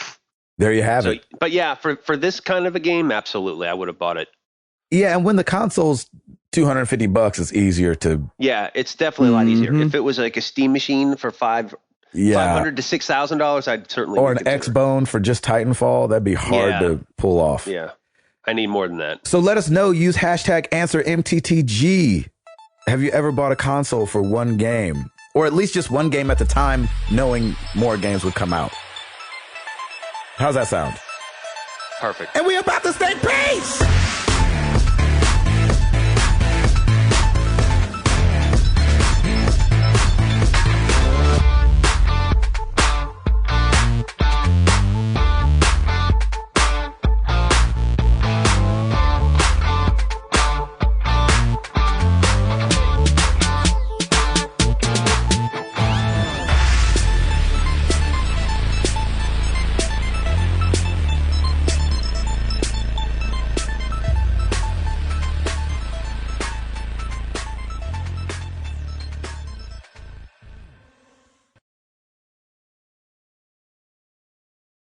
There you have it. But yeah, for this kind of a game, absolutely, I would have bought it. Yeah, and when the console's $250, it's easier to... Yeah, it's definitely a lot easier. If it was like a Steam machine for $500 to $6,000, I'd certainly... Or an X-Bone for just Titanfall, that'd be hard to pull off. Yeah, I need more than that. So let us know. Use hashtag #AnswerMTTG. Have you ever bought a console for one game? Or at least just one game at the time, knowing more games would come out? How's that sound? Perfect. And we about to say peace!